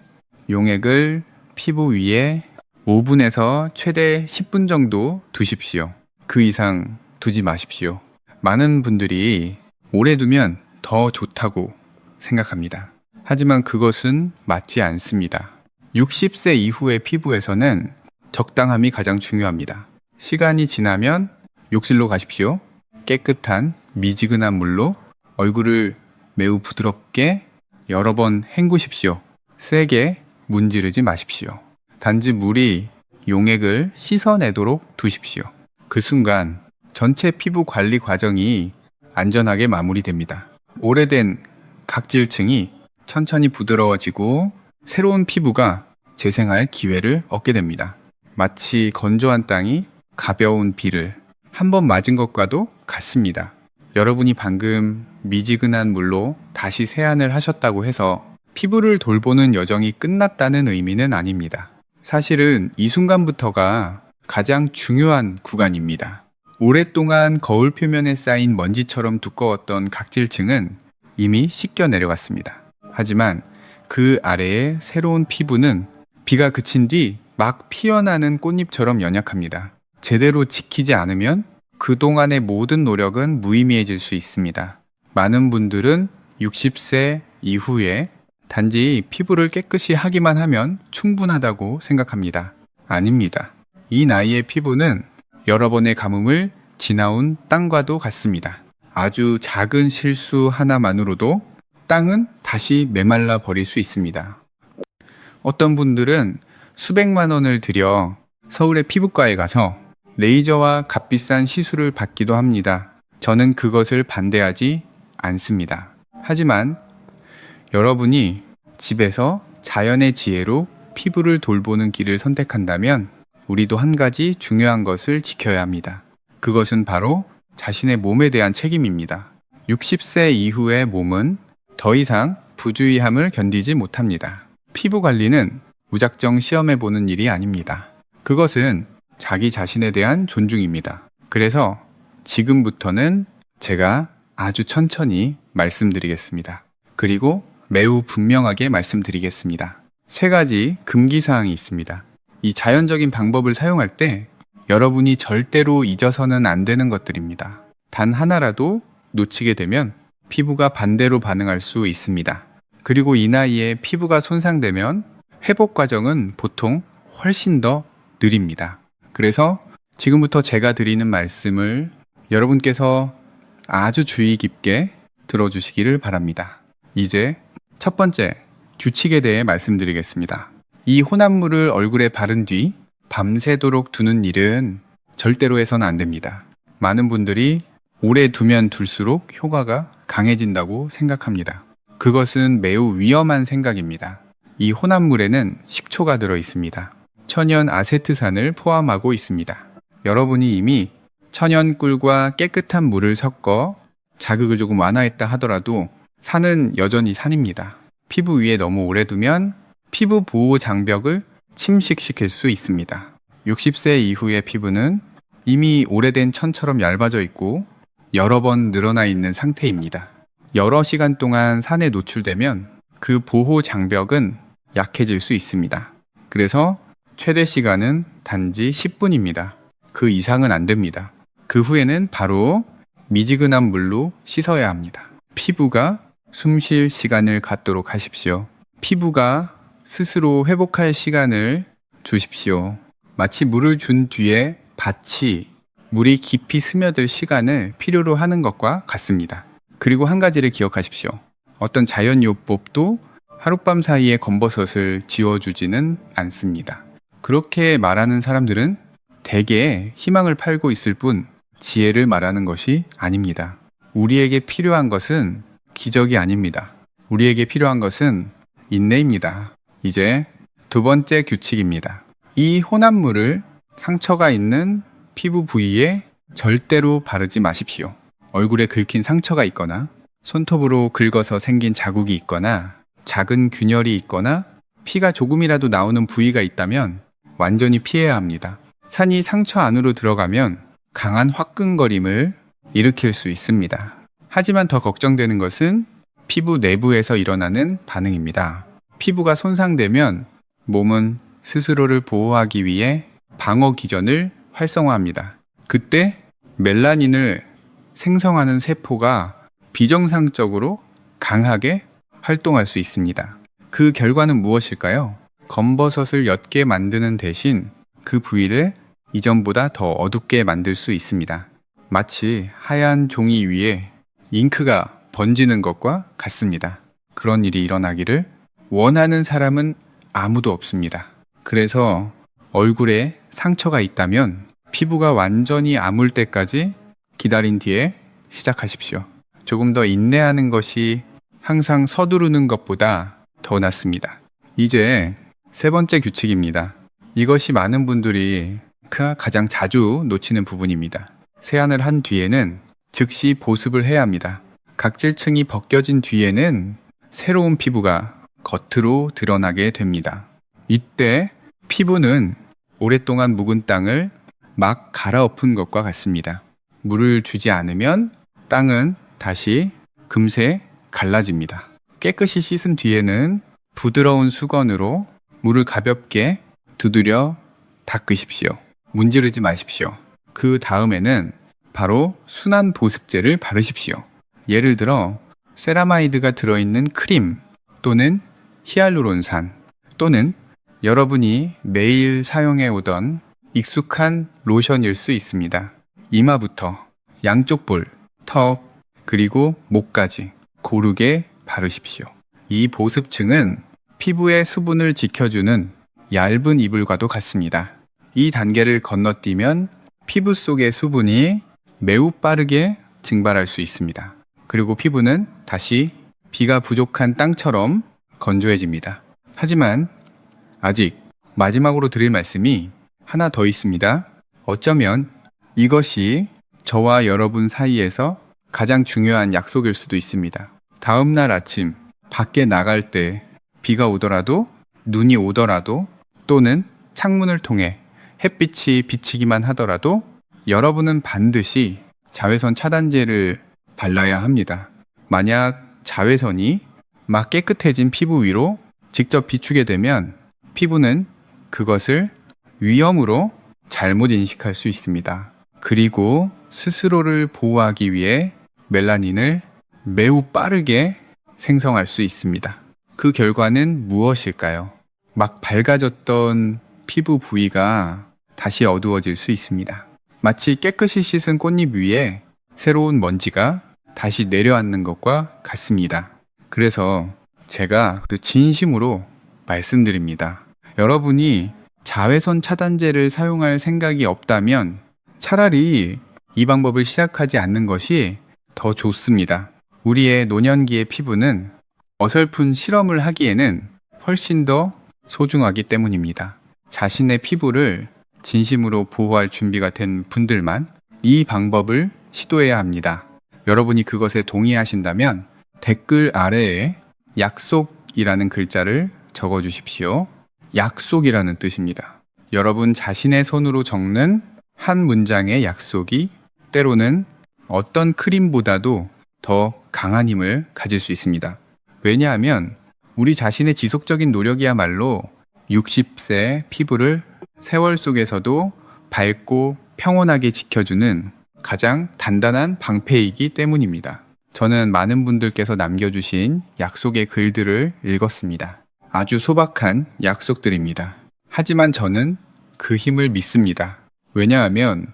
용액을 피부 위에 5분에서 최대 10분 정도 두십시오. 그 이상 두지 마십시오. 많은 분들이 오래 두면 더 좋다고 생각합니다. 하지만 그것은 맞지 않습니다. 60세 이후의 피부에서는 적당함이 가장 중요합니다. 시간이 지나면 욕실로 가십시오. 깨끗한 미지근한 물로 얼굴을 매우 부드럽게 여러 번 헹구십시오. 세게 문지르지 마십시오. 단지 물이 용액을 씻어내도록 두십시오. 그 순간 전체 피부 관리 과정이 안전하게 마무리됩니다. 오래된 각질층이 천천히 부드러워지고 새로운 피부가 재생할 기회를 얻게 됩니다. 마치 건조한 땅이 가벼운 비를 한 번 맞은 것과도 같습니다. 여러분이 방금 미지근한 물로 다시 세안을 하셨다고 해서 피부를 돌보는 여정이 끝났다는 의미는 아닙니다. 사실은 이 순간부터가 가장 중요한 구간입니다. 오랫동안 거울 표면에 쌓인 먼지처럼 두꺼웠던 각질층은 이미 씻겨 내려갔습니다. 하지만 그 아래의 새로운 피부는 비가 그친 뒤 막 피어나는 꽃잎처럼 연약합니다. 제대로 지키지 않으면 그동안의 모든 노력은 무의미해질 수 있습니다. 많은 분들은 60세 이후에 단지 피부를 깨끗이 하기만 하면 충분하다고 생각합니다. 아닙니다. 이 나이의 피부는 여러 번의 가뭄을 지나온 땅과도 같습니다. 아주 작은 실수 하나만으로도 땅은 다시 메말라 버릴 수 있습니다. 어떤 분들은 수백만 원을 들여 서울의 피부과에 가서 레이저와 값비싼 시술을 받기도 합니다. 저는 그것을 반대하지 않습니다. 하지만 여러분이 집에서 자연의 지혜로 피부를 돌보는 길을 선택한다면 우리도 한 가지 중요한 것을 지켜야 합니다. 그것은 바로 자신의 몸에 대한 책임입니다. 60세 이후의 몸은 더 이상 부주의함을 견디지 못합니다. 피부 관리는 무작정 시험해보는 일이 아닙니다. 그것은 자기 자신에 대한 존중입니다. 그래서 지금부터는 제가 아주 천천히 말씀드리겠습니다. 그리고 매우 분명하게 말씀드리겠습니다. 세 가지 금기사항이 있습니다. 이 자연적인 방법을 사용할 때 여러분이 절대로 잊어서는 안 되는 것들입니다. 단 하나라도 놓치게 되면 피부가 반대로 반응할 수 있습니다. 그리고 이 나이에 피부가 손상되면 회복 과정은 보통 훨씬 더 느립니다. 그래서 지금부터 제가 드리는 말씀을 여러분께서 아주 주의 깊게 들어주시기를 바랍니다. 이제 첫 번째 규칙에 대해 말씀드리겠습니다. 이 혼합물을 얼굴에 바른 뒤 밤새도록 두는 일은 절대로 해서는 안 됩니다. 많은 분들이 오래 두면 둘수록 효과가 강해진다고 생각합니다. 그것은 매우 위험한 생각입니다. 이 혼합물에는 식초가 들어 있습니다. 천연 아세트산을 포함하고 있습니다. 여러분이 이미 천연 꿀과 깨끗한 물을 섞어 자극을 조금 완화했다 하더라도 산은 여전히 산입니다. 피부 위에 너무 오래 두면 피부 보호 장벽을 침식시킬 수 있습니다. 60세 이후의 피부는 이미 오래된 천처럼 얇아져 있고 여러 번 늘어나 있는 상태입니다. 여러 시간 동안 산에 노출되면 그 보호 장벽은 약해질 수 있습니다. 그래서 최대 시간은 단지 10분입니다. 그 이상은 안 됩니다. 그 후에는 바로 미지근한 물로 씻어야 합니다. 피부가 숨 쉴 시간을 갖도록 하십시오. 피부가 스스로 회복할 시간을 주십시오. 마치 물을 준 뒤에 밭이 물이 깊이 스며들 시간을 필요로 하는 것과 같습니다. 그리고 한 가지를 기억하십시오. 어떤 자연요법도 하룻밤 사이에 검버섯을 지워주지는 않습니다. 그렇게 말하는 사람들은 대개 희망을 팔고 있을 뿐 지혜를 말하는 것이 아닙니다. 우리에게 필요한 것은 기적이 아닙니다. 우리에게 필요한 것은 인내입니다. 이제 두 번째 규칙입니다. 이 혼합물을 상처가 있는 피부 부위에 절대로 바르지 마십시오. 얼굴에 긁힌 상처가 있거나 손톱으로 긁어서 생긴 자국이 있거나 작은 균열이 있거나 피가 조금이라도 나오는 부위가 있다면 완전히 피해야 합니다. 산이 상처 안으로 들어가면 강한 화끈거림을 일으킬 수 있습니다. 하지만 더 걱정되는 것은 피부 내부에서 일어나는 반응입니다. 피부가 손상되면 몸은 스스로를 보호하기 위해 방어 기전을 활성화합니다. 그때 멜라닌을 생성하는 세포가 비정상적으로 강하게 활동할 수 있습니다. 그 결과는 무엇일까요? 검버섯을 옅게 만드는 대신 그 부위를 이전보다 더 어둡게 만들 수 있습니다. 마치 하얀 종이 위에 잉크가 번지는 것과 같습니다. 그런 일이 일어나기를 원하는 사람은 아무도 없습니다. 그래서 얼굴에 상처가 있다면 피부가 완전히 아물 때까지 기다린 뒤에 시작하십시오. 조금 더 인내하는 것이 항상 서두르는 것보다 더 낫습니다. 이제 세 번째 규칙입니다. 이것이 많은 분들이 가장 자주 놓치는 부분입니다. 세안을 한 뒤에는 즉시 보습을 해야 합니다. 각질층이 벗겨진 뒤에는 새로운 피부가 겉으로 드러나게 됩니다. 이때 피부는 오랫동안 묵은 땅을 막 갈아엎은 것과 같습니다. 물을 주지 않으면 땅은 다시 금세 갈라집니다. 깨끗이 씻은 뒤에는 부드러운 수건으로 물을 가볍게 두드려 닦으십시오. 문지르지 마십시오. 그 다음에는 바로 순한 보습제를 바르십시오. 예를 들어 세라마이드가 들어있는 크림 또는 히알루론산 또는 여러분이 매일 사용해 오던 익숙한 로션일 수 있습니다. 이마부터 양쪽 볼, 턱, 그리고 목까지 고르게 바르십시오. 이 보습층은 피부의 수분을 지켜주는 얇은 이불과도 같습니다. 이 단계를 건너뛰면 피부 속의 수분이 매우 빠르게 증발할 수 있습니다. 그리고 피부는 다시 비가 부족한 땅처럼 건조해집니다. 하지만 아직 마지막으로 드릴 말씀이 하나 더 있습니다. 어쩌면 이것이 저와 여러분 사이에서 가장 중요한 약속일 수도 있습니다. 다음 날 아침 밖에 나갈 때 비가 오더라도 눈이 오더라도 또는 창문을 통해 햇빛이 비치기만 하더라도 여러분은 반드시 자외선 차단제를 발라야 합니다. 만약 자외선이 막 깨끗해진 피부 위로 직접 비추게 되면 피부는 그것을 위험으로 잘못 인식할 수 있습니다. 그리고 스스로를 보호하기 위해 멜라닌을 매우 빠르게 생성할 수 있습니다. 그 결과는 무엇일까요? 막 밝아졌던 피부 부위가 다시 어두워질 수 있습니다. 마치 깨끗이 씻은 꽃잎 위에 새로운 먼지가 다시 내려앉는 것과 같습니다. 그래서 제가 진심으로 말씀드립니다. 여러분이 자외선 차단제를 사용할 생각이 없다면 차라리 이 방법을 시작하지 않는 것이 더 좋습니다. 우리의 노년기의 피부는 어설픈 실험을 하기에는 훨씬 더 소중하기 때문입니다. 자신의 피부를 진심으로 보호할 준비가 된 분들만 이 방법을 시도해야 합니다. 여러분이 그것에 동의하신다면 댓글 아래에 약속이라는 글자를 적어 주십시오. 약속이라는 뜻입니다. 여러분 자신의 손으로 적는 한 문장의 약속이 때로는 어떤 크림보다도 더 강한 힘을 가질 수 있습니다. 왜냐하면 우리 자신의 지속적인 노력이야말로 60세 피부를 세월 속에서도 밝고 평온하게 지켜주는 가장 단단한 방패이기 때문입니다. 저는 많은 분들께서 남겨주신 약속의 글들을 읽었습니다. 아주 소박한 약속들입니다. 하지만 저는 그 힘을 믿습니다. 왜냐하면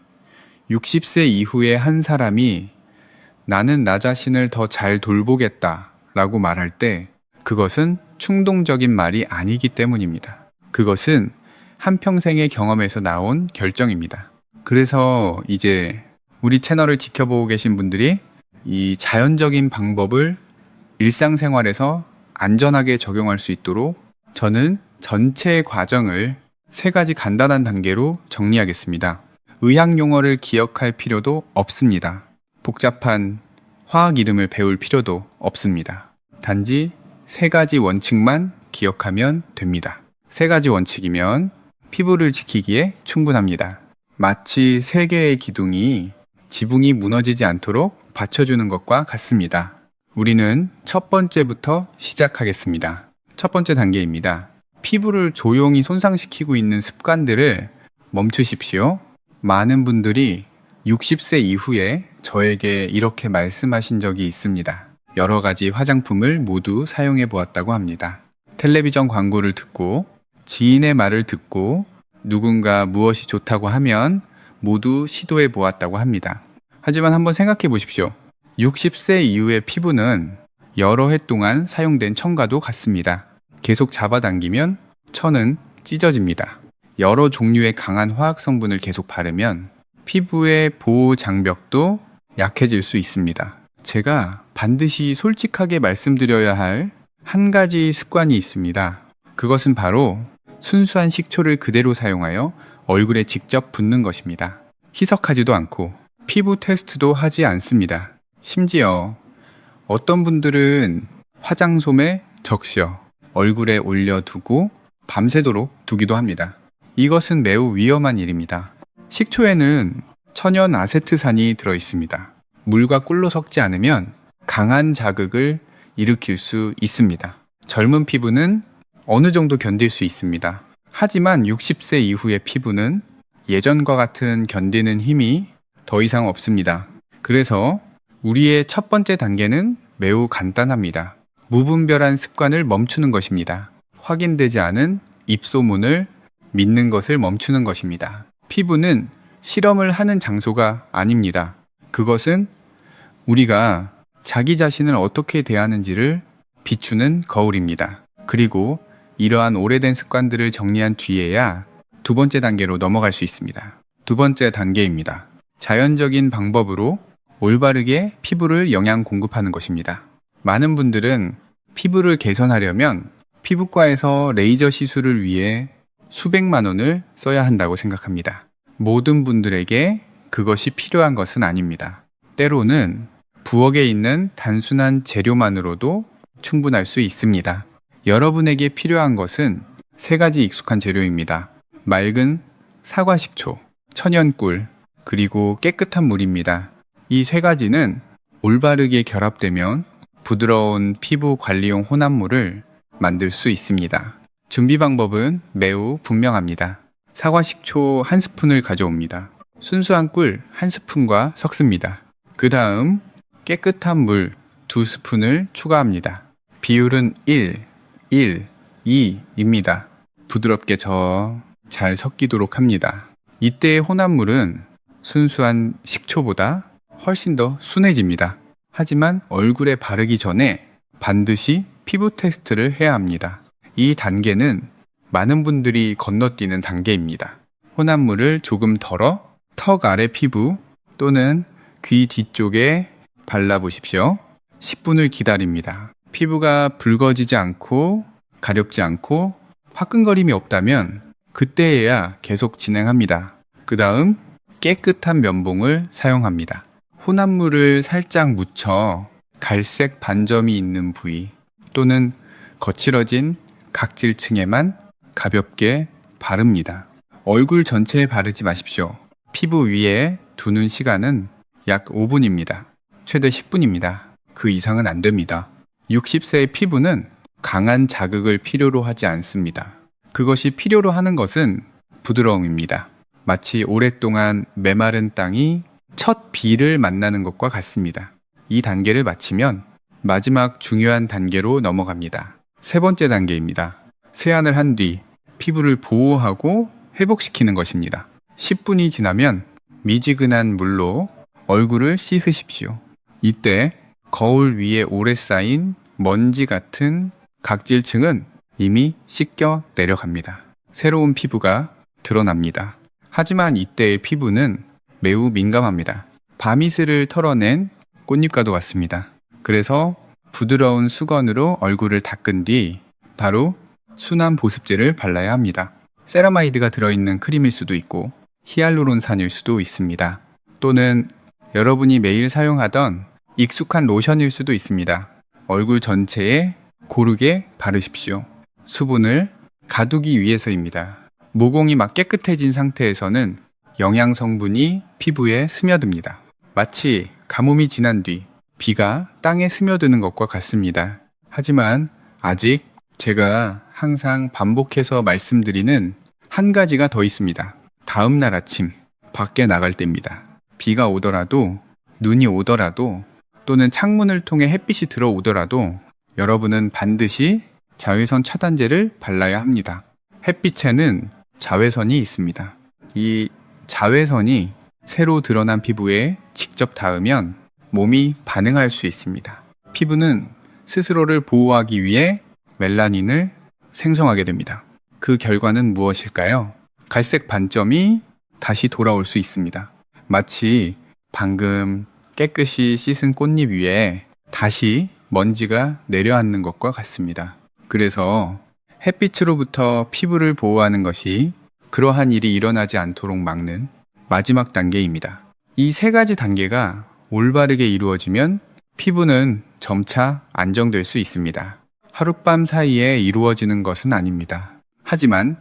60세 이후에 한 사람이 나는 나 자신을 더 잘 돌보겠다 라고 말할 때 그것은 충동적인 말이 아니기 때문입니다. 그것은 한평생의 경험에서 나온 결정입니다. 그래서 이제 우리 채널을 지켜보고 계신 분들이 이 자연적인 방법을 일상생활에서 안전하게 적용할 수 있도록 저는 전체 과정을 3가지 간단한 단계로 정리하겠습니다. 의학 용어를 기억할 필요도 없습니다. 복잡한 화학 이름을 배울 필요도 없습니다. 단지 3가지 원칙만 기억하면 됩니다. 3가지 원칙이면 피부를 지키기에 충분합니다. 마치 3개의 기둥이 지붕이 무너지지 않도록 받쳐주는 것과 같습니다. 우리는 첫 번째부터 시작하겠습니다. 첫 번째 단계입니다. 피부를 조용히 손상시키고 있는 습관들을 멈추십시오. 많은 분들이 60세 이후에 저에게 이렇게 말씀하신 적이 있습니다. 여러 가지 화장품을 모두 사용해 보았다고 합니다. 텔레비전 광고를 듣고 지인의 말을 듣고 누군가 무엇이 좋다고 하면 모두 시도해 보았다고 합니다. 하지만 한번 생각해 보십시오. 60세 이후의 피부는 여러 해 동안 사용된 첨가도 같습니다. 계속 잡아당기면 천은 찢어집니다. 여러 종류의 강한 화학 성분을 계속 바르면 피부의 보호 장벽도 약해질 수 있습니다. 제가 반드시 솔직하게 말씀드려야 할 한 가지 습관이 있습니다. 그것은 바로 순수한 식초를 그대로 사용하여 얼굴에 직접 붓는 것입니다. 희석하지도 않고 피부 테스트도 하지 않습니다. 심지어 어떤 분들은 화장솜에 적셔 얼굴에 올려두고 밤새도록 두기도 합니다. 이것은 매우 위험한 일입니다. 식초에는 천연 아세트산이 들어있습니다. 물과 꿀로 섞지 않으면 강한 자극을 일으킬 수 있습니다. 젊은 피부는 어느 정도 견딜 수 있습니다. 하지만 60세 이후의 피부는 예전과 같은 견디는 힘이 더 이상 없습니다. 그래서 우리의 첫 번째 단계는 매우 간단합니다. 무분별한 습관을 멈추는 것입니다. 확인되지 않은 입소문을 믿는 것을 멈추는 것입니다. 피부는 실험을 하는 장소가 아닙니다. 그것은 우리가 자기 자신을 어떻게 대하는지를 비추는 거울입니다. 그리고 이러한 오래된 습관들을 정리한 뒤에야 두 번째 단계로 넘어갈 수 있습니다. 두 번째 단계입니다. 자연적인 방법으로 올바르게 피부를 영양 공급하는 것입니다. 많은 분들은 피부를 개선하려면 피부과에서 레이저 시술을 위해 수백만 원을 써야 한다고 생각합니다. 모든 분들에게 그것이 필요한 것은 아닙니다. 때로는 부엌에 있는 단순한 재료만으로도 충분할 수 있습니다. 여러분에게 필요한 것은 3가지 익숙한 재료입니다. 맑은 사과식초, 천연꿀, 그리고 깨끗한 물입니다. 이 3가지는 올바르게 결합되면 부드러운 피부 관리용 혼합물을 만들 수 있습니다. 준비 방법은 매우 분명합니다. 사과식초 1스푼을 가져옵니다. 순수한 꿀 1스푼과 섞습니다. 그 다음 깨끗한 물 2스푼을 추가합니다. 비율은 1, 2입니다. 부드럽게 저어 잘 섞이도록 합니다. 이때의 혼합물은 순수한 식초보다 훨씬 더 순해집니다. 하지만 얼굴에 바르기 전에 반드시 피부 테스트를 해야 합니다. 이 단계는 많은 분들이 건너뛰는 단계입니다. 혼합물을 조금 덜어 턱 아래 피부 또는 귀 뒤쪽에 발라보십시오. 10분을 기다립니다. 피부가 붉어지지 않고 가렵지 않고 화끈거림이 없다면 그때에야 계속 진행합니다. 그 다음 깨끗한 면봉을 사용합니다. 혼합물을 살짝 묻혀 갈색 반점이 있는 부위 또는 거칠어진 각질층에만 가볍게 바릅니다. 얼굴 전체에 바르지 마십시오. 피부 위에 두는 시간은 약 5분입니다. 최대 10분입니다. 그 이상은 안 됩니다. 60세의 피부는 강한 자극을 필요로 하지 않습니다. 그것이 필요로 하는 것은 부드러움입니다. 마치 오랫동안 메마른 땅이 첫 비를 만나는 것과 같습니다. 이 단계를 마치면 마지막 중요한 단계로 넘어갑니다. 세 번째 단계입니다. 세안을 한 뒤 피부를 보호하고 회복시키는 것입니다. 10분이 지나면 미지근한 물로 얼굴을 씻으십시오. 이때 거울 위에 오래 쌓인 먼지 같은 각질층은 이미 씻겨 내려갑니다. 새로운 피부가 드러납니다. 하지만 이때의 피부는 매우 민감합니다. 밤이슬을 털어낸 꽃잎과도 같습니다. 그래서 부드러운 수건으로 얼굴을 닦은 뒤 바로 순한 보습제를 발라야 합니다. 세라마이드가 들어있는 크림일 수도 있고 히알루론산일 수도 있습니다. 또는 여러분이 매일 사용하던 익숙한 로션일 수도 있습니다. 얼굴 전체에 고르게 바르십시오. 수분을 가두기 위해서입니다. 모공이 막 깨끗해진 상태에서는 영양 성분이 피부에 스며듭니다. 마치 가뭄이 지난 뒤 비가 땅에 스며드는 것과 같습니다. 하지만 아직 제가 항상 반복해서 말씀드리는 한 가지가 더 있습니다. 다음 날 아침 밖에 나갈 때입니다. 비가 오더라도 눈이 오더라도 또는 창문을 통해 햇빛이 들어오더라도 여러분은 반드시 자외선 차단제를 발라야 합니다. 햇빛에는 자외선이 있습니다. 이 자외선이 새로 드러난 피부에 직접 닿으면 몸이 반응할 수 있습니다. 피부는 스스로를 보호하기 위해 멜라닌을 생성하게 됩니다. 그 결과는 무엇일까요? 갈색 반점이 다시 돌아올 수 있습니다. 마치 방금 깨끗이 씻은 꽃잎 위에 다시 먼지가 내려앉는 것과 같습니다. 그래서 햇빛으로부터 피부를 보호하는 것이 그러한 일이 일어나지 않도록 막는 마지막 단계입니다. 이 세 가지 단계가 올바르게 이루어지면 피부는 점차 안정될 수 있습니다. 하룻밤 사이에 이루어지는 것은 아닙니다. 하지만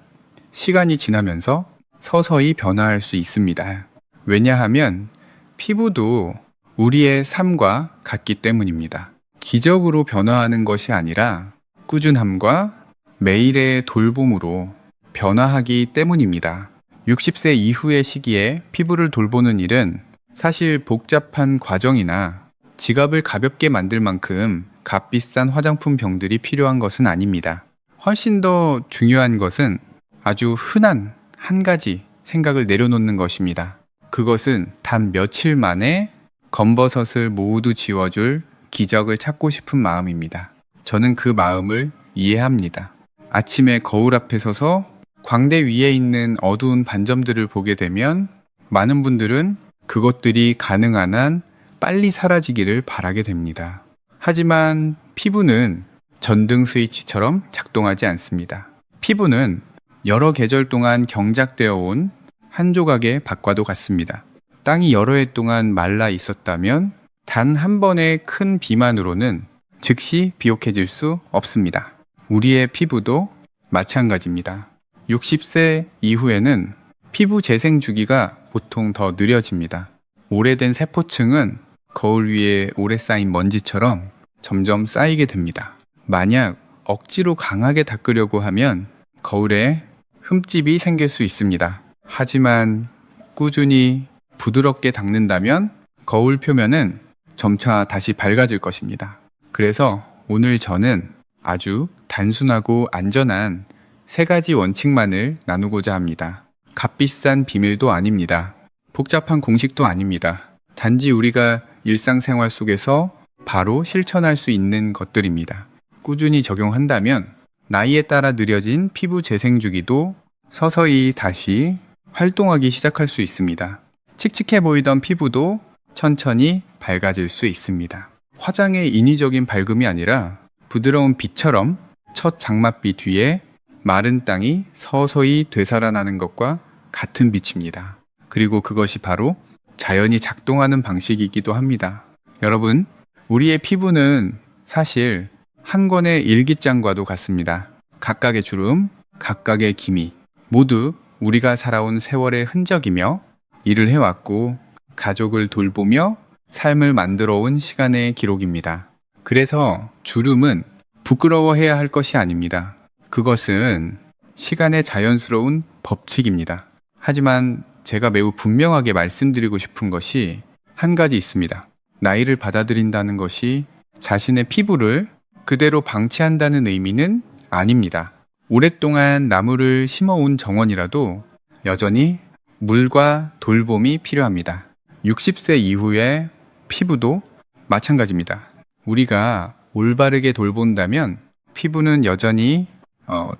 시간이 지나면서 서서히 변화할 수 있습니다. 왜냐하면 피부도 우리의 삶과 같기 때문입니다. 기적으로 변화하는 것이 아니라 꾸준함과 매일의 돌봄으로 변화하기 때문입니다. 60세 이후의 시기에 피부를 돌보는 일은 사실 복잡한 과정이나 지갑을 가볍게 만들 만큼 값비싼 화장품 병들이 필요한 것은 아닙니다. 훨씬 더 중요한 것은 아주 흔한 한 가지 생각을 내려놓는 것입니다. 그것은 단 며칠 만에 검버섯을 모두 지워줄 기적을 찾고 싶은 마음입니다. 저는 그 마음을 이해합니다. 아침에 거울 앞에 서서 광대 위에 있는 어두운 반점들을 보게 되면 많은 분들은 그것들이 가능한 한 빨리 사라지기를 바라게 됩니다. 하지만 피부는 전등 스위치처럼 작동하지 않습니다. 피부는 여러 계절 동안 경작되어 온 한 조각의 밭과도 같습니다. 땅이 여러 해 동안 말라 있었다면 단 한 번의 큰 비만으로는 즉시 비옥해질 수 없습니다. 우리의 피부도 마찬가지입니다. 60세 이후에는 피부 재생 주기가 보통 더 느려집니다. 오래된 세포층은 거울 위에 오래 쌓인 먼지처럼 점점 쌓이게 됩니다. 만약 억지로 강하게 닦으려고 하면 거울에 흠집이 생길 수 있습니다. 하지만 꾸준히 부드럽게 닦는다면 거울 표면은 점차 다시 밝아질 것입니다. 그래서 오늘 저는 아주 단순하고 안전한 세 가지 원칙만을 나누고자 합니다. 값비싼 비밀도 아닙니다. 복잡한 공식도 아닙니다. 단지 우리가 일상생활 속에서 바로 실천할 수 있는 것들입니다. 꾸준히 적용한다면 나이에 따라 느려진 피부 재생 주기도 서서히 다시 활동하기 시작할 수 있습니다. 칙칙해 보이던 피부도 천천히 밝아질 수 있습니다. 화장의 인위적인 밝음이 아니라 부드러운 빛처럼 첫 장맛비 뒤에 마른 땅이 서서히 되살아나는 것과 같은 빛입니다. 그리고 그것이 바로 자연이 작동하는 방식이기도 합니다. 여러분, 우리의 피부는 사실 한 권의 일기장과도 같습니다. 각각의 주름, 각각의 기미, 모두 우리가 살아온 세월의 흔적이며 일을 해왔고 가족을 돌보며 삶을 만들어 온 시간의 기록입니다. 그래서 주름은 부끄러워해야 할 것이 아닙니다. 그것은 시간의 자연스러운 법칙입니다. 하지만 제가 매우 분명하게 말씀드리고 싶은 것이 한 가지 있습니다. 나이를 받아들인다는 것이 자신의 피부를 그대로 방치한다는 의미는 아닙니다. 오랫동안 나무를 심어온 정원이라도 여전히 물과 돌봄이 필요합니다. 60세 이후의 피부도 마찬가지입니다. 우리가 올바르게 돌본다면 피부는 여전히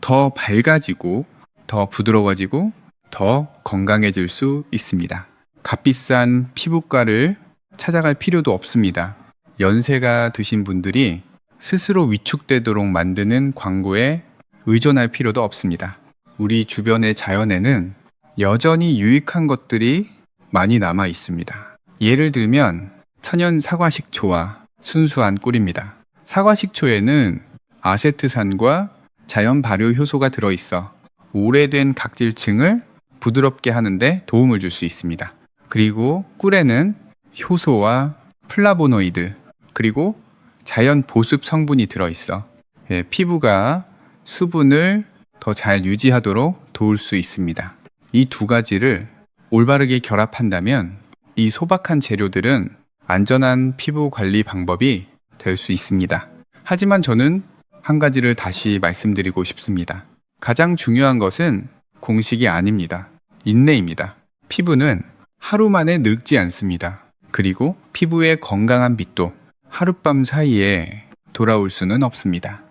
더 밝아지고 더 부드러워지고 더 건강해질 수 있습니다. 값비싼 피부과를 찾아갈 필요도 없습니다. 연세가 드신 분들이 스스로 위축되도록 만드는 광고에 의존할 필요도 없습니다. 우리 주변의 자연에는 여전히 유익한 것들이 많이 남아 있습니다. 예를 들면 천연 사과식초와 순수한 꿀입니다. 사과식초에는 아세트산과 자연 발효 효소가 들어있어 오래된 각질층을 부드럽게 하는데 도움을 줄 수 있습니다. 그리고 꿀에는 효소와 플라보노이드 그리고 자연 보습 성분이 들어있어 피부가 수분을 더 잘 유지하도록 도울 수 있습니다. 이 두 가지를 올바르게 결합한다면 이 소박한 재료들은 안전한 피부 관리 방법이 될 수 있습니다. 하지만 저는 한 가지를 다시 말씀드리고 싶습니다. 가장 중요한 것은 공식이 아닙니다. 인내입니다. 피부는 하루 만에 늙지 않습니다. 그리고 피부의 건강한 빛도 하룻밤 사이에 돌아올 수는 없습니다.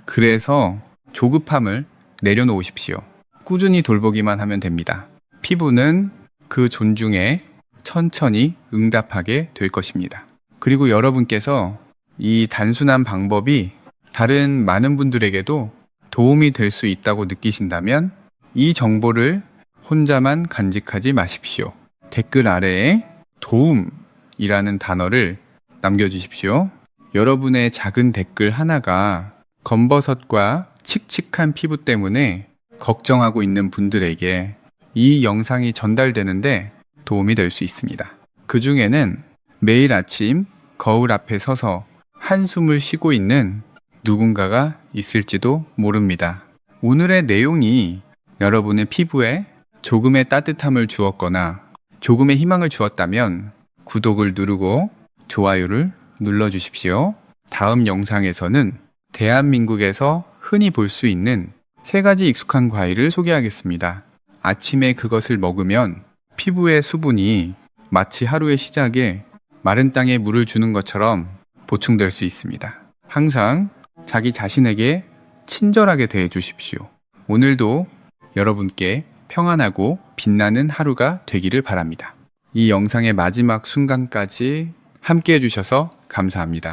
그래서 조급함을 내려놓으십시오. 꾸준히 돌보기만 하면 됩니다. 피부는 그 존중에 천천히 응답하게 될 것입니다. 그리고 여러분께서 이 단순한 방법이 다른 많은 분들에게도 도움이 될 수 있다고 느끼신다면 이 정보를 혼자만 간직하지 마십시오. 댓글 아래에 도움이라는 단어를 남겨주십시오. 여러분의 작은 댓글 하나가 검버섯과 칙칙한 피부 때문에 걱정하고 있는 분들에게 이 영상이 전달되는데 도움이 될 수 있습니다. 그 중에는 매일 아침 거울 앞에 서서 한숨을 쉬고 있는 누군가가 있을지도 모릅니다. 오늘의 내용이 여러분의 피부에 조금의 따뜻함을 주었거나 조금의 희망을 주었다면 구독을 누르고 좋아요를 눌러주십시오. 다음 영상에서는 대한민국에서 흔히 볼 수 있는 3가지 익숙한 과일을 소개하겠습니다. 아침에 그것을 먹으면 피부의 수분이 마치 하루의 시작에 마른 땅에 물을 주는 것처럼 보충될 수 있습니다. 항상 자기 자신에게 친절하게 대해 주십시오. 오늘도 여러분께 평안하고 빛나는 하루가 되기를 바랍니다. 이 영상의 마지막 순간까지 함께 해주셔서 감사합니다.